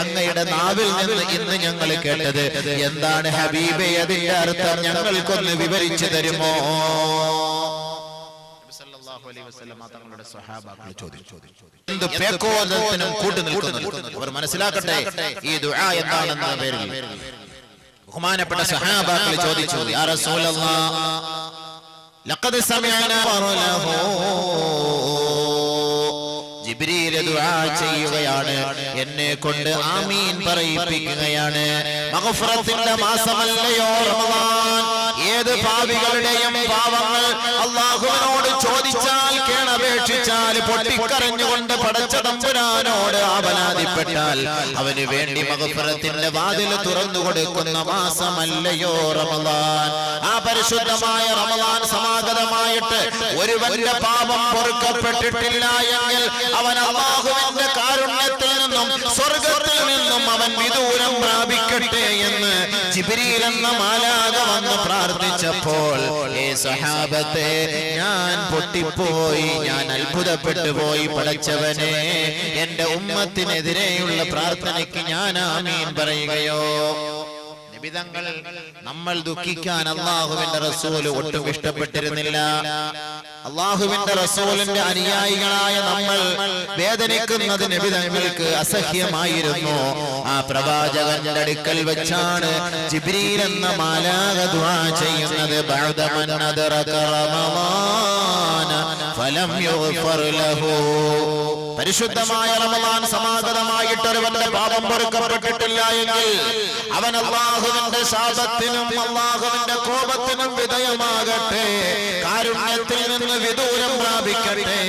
അങ്ങയുടെ നാവിൽ നിന്ന് ഇന്ന് ഞങ്ങൾ കേട്ടത്. എന്താണ് ഹബീബേ അതിന്റെ അർത്ഥം? ഞങ്ങൾക്കൊന്ന് വിവരിച്ചു തരുമോ? തങ്ങളുടെ സ്വഹാബാക്കൾ ചോദിച്ചു. എന്ത് പേക്കോലത്തിനും കൂട്ടു നിൽക്കുന്നു. അവർ മനസ്സിലാക്കട്ടെ ഈ ദുആ എന്താണെന്ന പേരിൽ ബഹുമാനപ്പെട്ട സ്വഹാബാക്കൾ ചോദിച്ചു, യാ റസൂലല്ലാഹ് ലഖദ് സമിഅനാ ഖറലഹു. ജിബ്രീൽ ദുആ ചെയ്യുകയാണ്, എന്നെ കൊണ്ട് ആമീൻ പറയിപ്പിക്കുകയാണ്. മഗ്ഫിറത്തിന്റെ മാസമല്ലയോ റമദാൻ? ഏത് പാപികളുടെയും പാവങ്ങൾ അല്ലാഹുവിനോട് ചോദിച്ചാൽ, കേണപേക്ഷിച്ചാൽ, പൊട്ടിക്കരഞ്ഞുകൊണ്ട് പടച്ച തമ്പുരാനോട് ആവലാതിപ്പെട്ടാൽ അവന് വേണ്ടി മഗ്ഫിറത്തിന്റെ വാതിൽ തുറന്നു കൊടുക്കുന്ന മാസമല്ലയോ റമദാൻ? ആ പരിശുദ്ധമായ റമദാൻ സമാഗതമായിട്ട് ഒരുവന്റെ പാപം പൊറുക്കപ്പെട്ടിട്ടില്ല എങ്കിൽ അവൻ അല്ലാഹുവിന്റെ കാരുണ്യത്തിൽ നിന്നും സ്വർഗ്ഗത്തിൽ നിന്നും അവൻ വിദൂരം പ്രാപിക്കട്ടെ എന്ന് ജിബ്രീൽ എന്ന മാലാഖ വന്ന് പ്രാർത്ഥിച്ചപ്പോൾ, ഏ സഹാബത്തെ, ഞാൻ പൊട്ടിപ്പോയി, ഞാൻ അത്ഭുതപ്പെട്ടു പോയി. പടച്ചവനെ, എന്റെ ഉമ്മത്തിനെതിരെയുള്ള പ്രാർത്ഥനയ്ക്ക് ഞാൻ ആമീൻ പറയുകയോ? നിബിധങ്ങൾ നമ്മൾ ദുഃഖിക്കാൻ അല്ലാഹുവിന്റെ റസൂല് ഒട്ടും ഇഷ്ടപ്പെട്ടിരുന്നില്ല. അല്ലാഹുവിന്റെ റസൂലിന്റെ അനുയായികളായ നമ്മൾ വേദനിക്കുന്നത് നബിധങ്ങൾക്ക് അസഹ്യമായിരുന്നു. ആ പ്രവാചകന്റെ അടുക്കൽ വെച്ചാണ് ജിബ്രീൽ എന്ന മാലാഖ ദുആ ചെയ്യുന്നത്. ബഅദ മൻ അദ്റക റമളാന ഫലം യുഗ്ഫർ ലഹു. പരിശുദ്ധമായ റമളാൻ സമാഗതമായിട്ട് ഒരുവന്റെ പാപം പൊറുക്കപ്പെട്ടിട്ടില്ല എങ്കിൽ അവൻ അല്ലാഹുവിന്റെ ശാപത്തിനും അല്ലാഹുവിന്റെ കോപത്തിനും വിധേയമാകട്ടെ, കാരുണ്യത്തിൽ നിന്ന് വിദൂരം പ്രാപിക്കട്ടെ,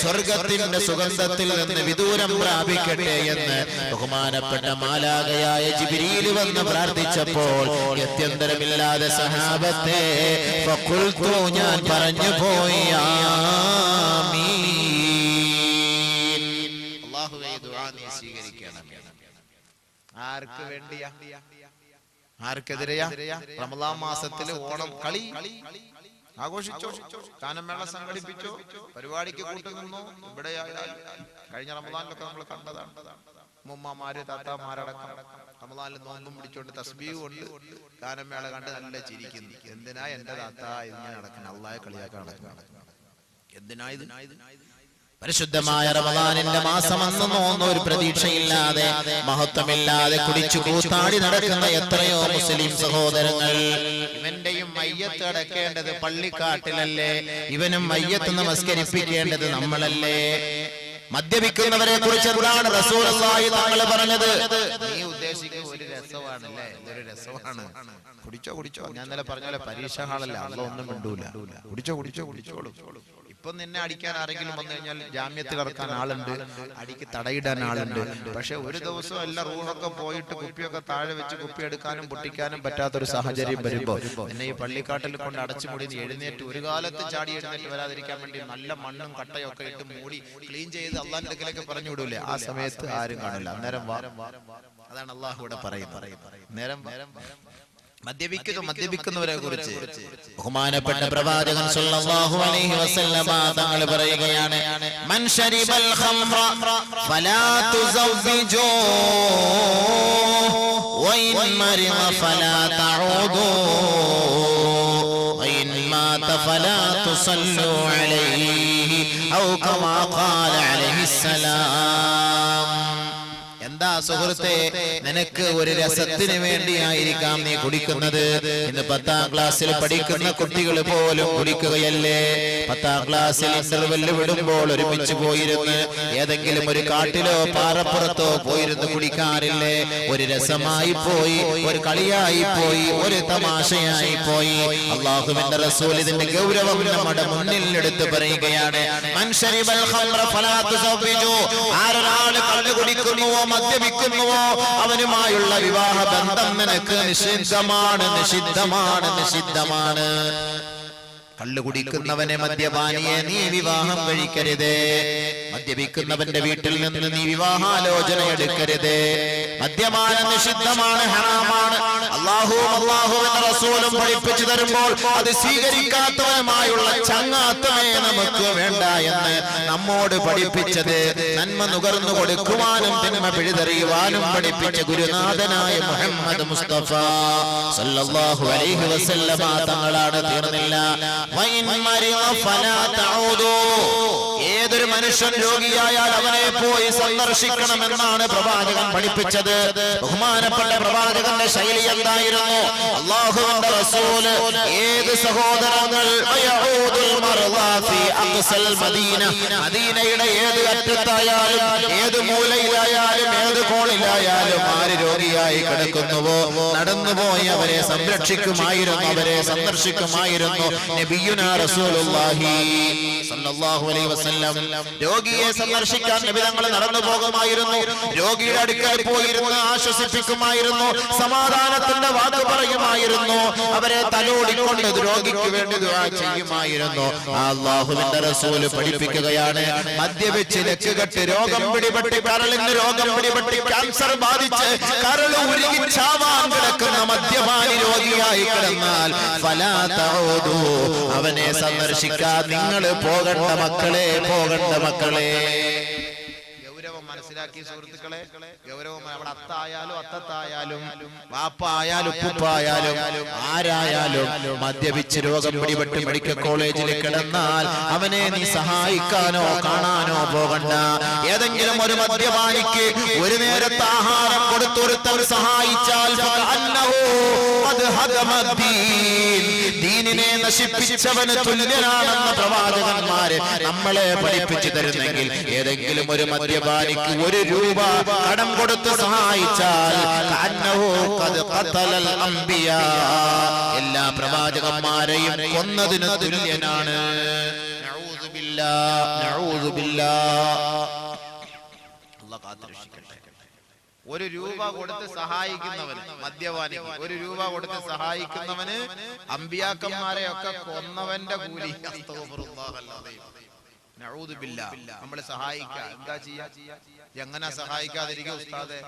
സ്വർഗത്തിന്റെ സുഗന്ധത്തിൽ നിന്ന് വിദൂരം പ്രാപിക്കട്ടെ എന്ന് ബഹുമാനപ്പെട്ട മാലാഖയായ ജിബ്രീൽ വന്ന് പ്രാർത്ഥിച്ചപ്പോൾ ഗത്യന്തരമില്ലാതെ സഹാബത്തെ ഫഖുൽതു, ഞാൻ പറഞ്ഞു പോയി, ആമീൻ. അല്ലാഹുവേ ദുആ നീ സ്വീകരിക്കണം. ആർക്ക് വേണ്ടിയാ? ആർക്കെതിരെയാ? റമളാൻ മാസത്തില് ഓണം കളി ആഘോഷിച്ചോ, ഗാനമേള സംഘടിപ്പിച്ചോ, പരിപാടിക്ക് കൂട്ടുനിന്നോ? ഇവിടെ കഴിഞ്ഞ റമളാനിലൊക്കെ നമ്മൾ കണ്ടതാണ്. ഉമ്മമാര് താത്താമാരടക്കം റമളാനിൽ നോമ്പും പിടിച്ചോണ്ട് തസ്ബീഹ് കൊണ്ട് ഗാനമേള കണ്ട് നല്ല ചിരിക്കുന്നു. എന്തിനാ എന്റെ താത്ത ഇങ്ങനെ നടക്കണം? അള്ളാഹെ കളിയാക്കാൻ നടക്കണം. എന്തിനാ ഇത്? പരിശുദ്ധമായ റമദാനിന്റെ മാസം അന്നൊന്നും ഒരു പ്രതീക്ഷയില്ലാതെ മഹത്വമില്ലാതെ കുടിച്ചു കൂത്താടി നടക്കുന്ന എത്രയോ മുസ്ലിം സഹോദരങ്ങൾ. ഇവന്റെയും മയ്യത്ത് അടക്കേണ്ടത് പള്ളിക്കാട്ടിലല്ലേ, ഇവനും മയ്യത്ത് നമസ്കരിപ്പിക്കേണ്ടത് നമ്മളല്ലേ? മദ്യപിക്കുന്നവരെ കുറിച്ച് എന്താണ് റസൂലുള്ളാഹി തങ്ങൾ പറഞ്ഞത്? നീ ഉദ്ദേശിക്കുന്ന ഒരു രസമാണല്ലേ, ഇതൊരു രസമാണ്, കുടിച്ചോ കുടിച്ചോ. ഞാൻ ഇന്നലെ പറഞ്ഞ പോലെ പരീക്ഷ ഹാളല്ല, അല്ലാഹ് ഒന്നും മിണ്ടൂല. കുടിച്ചോ കുടിച്ചോ കുടിച്ചോളൂ. ഇപ്പൊ നിന്നെ അടിക്കാൻ ആരെങ്കിലും വന്നു കഴിഞ്ഞാൽ ജാമ്യത്തിൽ ഇറക്കാൻ ആളുണ്ട്, അടിക്ക് തടയിടാൻ ആളുണ്ട്. പക്ഷെ ഒരു ദിവസം എല്ലാ റൂമൊക്കെ പോയിട്ട് കുപ്പിയൊക്കെ താഴെ വെച്ച് കുപ്പി എടുക്കാനും പൊട്ടിക്കാനും പറ്റാത്തൊരു സാഹചര്യം വരുമ്പോ എന്നെ ഈ പള്ളിക്കാട്ടിൽ കൊണ്ട് അടച്ചു മൂടി എഴുന്നേറ്റ് ഒരു കാലത്ത് ചാടി എഴുന്നേറ്റ് വരാതിരിക്കാൻ വേണ്ടി നല്ല മണ്ണും കട്ടയൊക്കെ ഇട്ട് മൂടി ക്ലീൻ ചെയ്ത് അള്ളാന്റെ അടുക്കലേക്ക് പറഞ്ഞു വിടൂലേ? ആ സമയത്ത് ആരും കാണില്ല. അന്നേരം അതാണ് അള്ളാഹു ഇവിടെ പറയുന്നത്. നേരം മദ്യപിക്കുന്നവരെ കുറിച്ച് ബഹുമാനപ്പെട്ട പ്രവാചകൻ സല്ലല്ലാഹു അലൈഹി വസല്ലമ തങ്ങൾ പറയുകയാണ്, മൻ ശരിബൽ ഖംറ ഫലാ തുസവ്വിജൂ വഇൻ മരിദ ഫലാ തഊദൂ വഇൻ മാത ഫലാ തുസല്ലൂ അലൈഹി ഔ കമാ ഖാല അലൈഹിസ്സലാം. എന്താ സുഹൃത്തെ, നിനക്ക് ഒരു രസത്തിന് വേണ്ടിയായിരിക്കാം നീ കുടിക്കുന്നത്. ഇന്ന് 10ാം ക്ലാസ്സിൽ പഠിക്കുന്ന കുട്ടികൾ പോലും കുടിക്കുകയല്ലേ? 10ാം ക്ലാസ്സിൽ ഇന്റർവെല്ല് വിടുമ്പോൾ ഒരുമിച്ച് പോയിരുന്ന് ഏതെങ്കിലും ഒരു കാട്ടിലോ പാറപ്പുറത്തോ പോയിരുന്ന് കുടിക്കാറില്ലേ? ഒരു രസമായി പോയി, ഒരു കളിയായി പോയി, ഒരു തമാശയായി പോയി. അല്ലാഹുവിന്റെ റസൂൽ ഇതിന്റെ ഗൗരവം നമ്മുടെ മുന്നിൽ എടുത്ത് പറയുകയാണ്. മൻ ശരിബൽ ഖംറ ഫലാ തുസവ്വിജൂ, ആരൊരാൾ കള്ള് കുടിക്കുന്നുവോ മദ്യപിക്കുന്നുവോ അവനുമായുള്ള വിവാഹ ബന്ധം നിനക്ക് നിഷിദ്ധമാണ്, നിഷിദ്ധമാണ്, നിഷിദ്ധമാണ്. കള്ളു കുടിക്കുന്നവനെ മദ്യപാനിയെ നീ വിവാഹം കഴിക്കരുത്. മദ്യപിക്കുന്നവന്റെ വീട്ടിൽ നിന്ന് നീ വിവാഹാലോചന എടുക്കരുത്. മദ്യപാനം നിഷിദ്ധമാണ്, ഹറാമാണ്. അല്ലാഹുവിന്റെ റസൂലും പഠിപ്പിച്ചു തരുമ്പോൾ അത് സ്വീകരിക്കാത്തവനുമായുള്ള ചങ്ങാത്തമേ നമുക്ക് വേണ്ട എന്ന് നമ്മോട് പഠിപ്പിച്ചത് നന്മ നുകർന്നു കൊടുക്കുവാനും തിന്മ പിഴുതെറിയുവാനും പഠിപ്പിച്ച ഗുരുനാഥനായ മുഹമ്മദ് മുസ്തഫ സല്ലല്ലാഹു അലൈഹി വസല്ലമ തങ്ങളാണ്. തീർന്നില്ല. ഏതൊരു മനുഷ്യൻ രോഗിയായാൽ അവനെ പോയി സന്ദർശിക്കണമെന്നാണ് പ്രവാചകൻ പഠിപ്പിച്ചത്. ബഹുമാനപ്പെട്ട പ്രവാചകന്റെ ശൈലി എന്തായിരുന്നു? അല്ലാഹുവിന്റെ റസൂൽ ഏത് സഹോദരങ്ങൾ മദീനയുടെ ഏത് അറ്റത്തായാലും ഏത് മൂലയിലായാലും ഏത് കോണിലായാലും ആര് രോഗിയായി കിടക്കുന്നുവോ നടന്നുപോയി അവരെ സംരക്ഷിക്കുമായിരുന്നു, അവരെ സന്ദർശിക്കുമായിരുന്നു നബിയുനാ റസൂലുള്ളാഹി സല്ലല്ലാഹു അലൈഹി വസല്ലം. രോഗിയെ സന്ദർശിക്കാൻ നബി തങ്ങൾ നടന്നു പോകുമായിരുന്നു. രോഗിയുടെ അടുക്കൽ പോയിരുന്ന് ആശ്വസിപ്പിക്കുമായിരുന്നു, സമാധാനത്തിന്റെ വാക്ക് പറയുമായിരുന്നു, അവരെ തലോടിക്കൊണ്ട് രോഗിക്ക് വേണ്ടി ദുആ ചെയ്യുമായിരുന്നു. അല്ലാഹുവിന്റെ റസൂൽ പഠിപ്പിക്കുകയാണ്, മദ്യപിച്ച് ലക്കുകെട്ട് രോഗം പിടിപെട്ട് കരളിന് രോഗം പിടിപെട്ട് ക്യാൻസർ ബാധിച്ച് കരൾ ഉരുകി ചാവാൻ കിടക്കുന്ന മദ്യപാനി രോഗിയായി കിടന്നാൽ ഫലാ തഊദൂ, അവനെ സന്ദർശിക്കാൻ നിങ്ങൾ പോകണ്ട മക്കളെ, പോകണ്ട മക്കളെ. ഗൗരവം മനസ്സിലാക്കി സുഹൃത്തുക്കളെ, ഗൗരവം. അവിടെ അത്തായാലും അത്തത്തായാലും വാപ്പ ആയാലും ഉപ്പായാലും ആരായാലും മദ്യപിച്ച് രോഗം പിടിപെട്ട് മെഡിക്കൽ കോളേജിൽ കിടന്നാൽ അവനെ നീ സഹായിക്കാനോ കാണാനോ പോകണ്ട. ഏതെങ്കിലും ഒരു മദ്യപാനിക്ക് ഒരു നേരത്തെ ആഹാരം കൊടുത്തൊരുത്തവർ സഹായിച്ചാൽ ദീനിനെ നശിപ്പിച്ചവന് തുല്യനാണെന്ന് പ്രവാചകന്മാര് നമ്മളെ പഠിപ്പിച്ചു തരുന്നെങ്കിൽ ഏതെങ്കിലും ഒരു മദ്യപാനിക്ക് 1 രൂപ കടം കൊടുത്ത് സഹായിച്ചാൽ എല്ലാ പ്രവാചകന്മാരെയും കൊന്നതിന് തുല്യനാണ്. നഊദു ബില്ലാഹ്. അല്ലാഹു കാത്തുരക്ഷിക്കട്ടെ. 1 രൂപ കൊടുത്ത് സഹായിക്കുന്നവന്, മദ്യപാനിക്ക് 1 രൂപ കൊടുത്ത് സഹായിക്കുന്നവന് അമ്പിയാക്കന്മാരെ ഒക്കെ കൊന്നവന്റെ കൂലി. നഊദു ബില്ലാഹ്. നമ്മളെ സഹായിക്കുക എന്താ ചെയ്യാ? എങ്ങനെ സഹായിക്കാതിരിക്കും ഉസ്താദെ?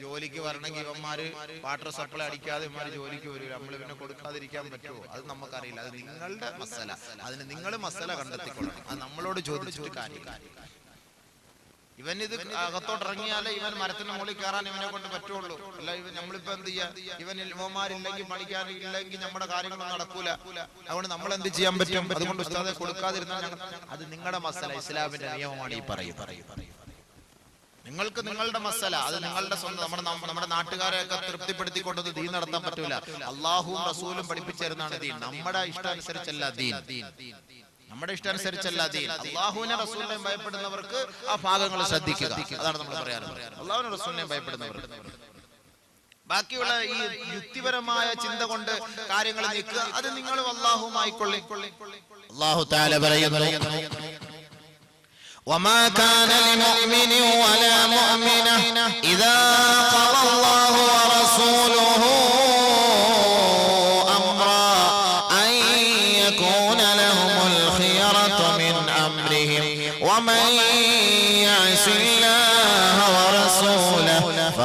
ജോലിക്ക് വരണമെങ്കിൽ ഇവന്മാര് വാട്ടർ സപ്ലൈ അടിക്കാതെ ഇവന്മാര് ജോലിക്ക് വരും, നമ്മൾ പിന്നെ കൊടുക്കാതിരിക്കാൻ പറ്റുമോ? അത് നമുക്കറിയില്ല, അത് നിങ്ങളുടെ മസല, അതിന് നിങ്ങൾ മസല കണ്ടെത്തിക്കൊള്ളണം, അത് നമ്മളോട് ചോദിച്ചിട്ട് കാര്യമില്ല. ഇവനിത് അകത്തോട്ട് ഇറങ്ങിയാലേ ഇവൻ മരത്തിന്റെ മുകളിൽ കയറാൻ ഇവനെ കൊണ്ട് പറ്റുള്ളൂ. അല്ല നമ്മളിപ്പോ എന്ത് ചെയ്യാ? ഇവൻ ഇവന്മാരില്ലെങ്കിൽ പണിക്കാനില്ലെങ്കിൽ നമ്മുടെ കാര്യങ്ങളൊന്നും നടക്കൂല. അതുകൊണ്ട് നമ്മൾ എന്ത് ചെയ്യാൻ പറ്റും? അതുകൊണ്ട് ഉസ്താദെ കൊടുക്കാതിരുന്നാൽ അത് നിങ്ങളുടെ മസല, ഇസ്ലാമിന്റെ നിയമമാണ് ഈ പറയും. നിങ്ങൾക്ക് നിങ്ങളുടെ മസല, അത് നിങ്ങളുടെ സ്വന്തം. നമ്മുടെ നാട്ടുകാരെയൊക്കെ തൃപ്തിപ്പെടുത്തിക്കൊണ്ടത് ദീൻ നടത്താൻ പറ്റൂല. അള്ളാഹുവും റസൂലും പഠിപ്പിച്ചിരുന്നാണ് ദീൻ. നമ്മുടെ ഇഷ്ടാനുസരിച്ചല്ല ദീൻ. നമ്മുടെ ഇഷ്ടാനുസരിച്ചല്ല ദീൻ. അള്ളാഹുവിനെ റസൂലിനെ ഭയപ്പെടുന്നവർക്ക് ആ ഭാഗങ്ങൾ ശ്രദ്ധിക്കുക. അതാണ് നമ്മൾ പറയാറുള്ളത്. അള്ളാഹുവിനെ റസൂലിനെ ഭയപ്പെടുന്നവർക്ക്. ബാക്കിയുള്ള ഈ യുക്തിപരമായ ചിന്ത കൊണ്ട് കാര്യങ്ങൾ നീക്കുക, അത് നിങ്ങളും അള്ളാഹുവുമായിക്കൊള്ളി. അള്ളാഹു തആല പറയുന്നു, وما كان لمؤمن ولا مؤمنة إذا قضى الله ورسوله أمرا أن يكون لهم الخيرة من أمرهم ومن يعص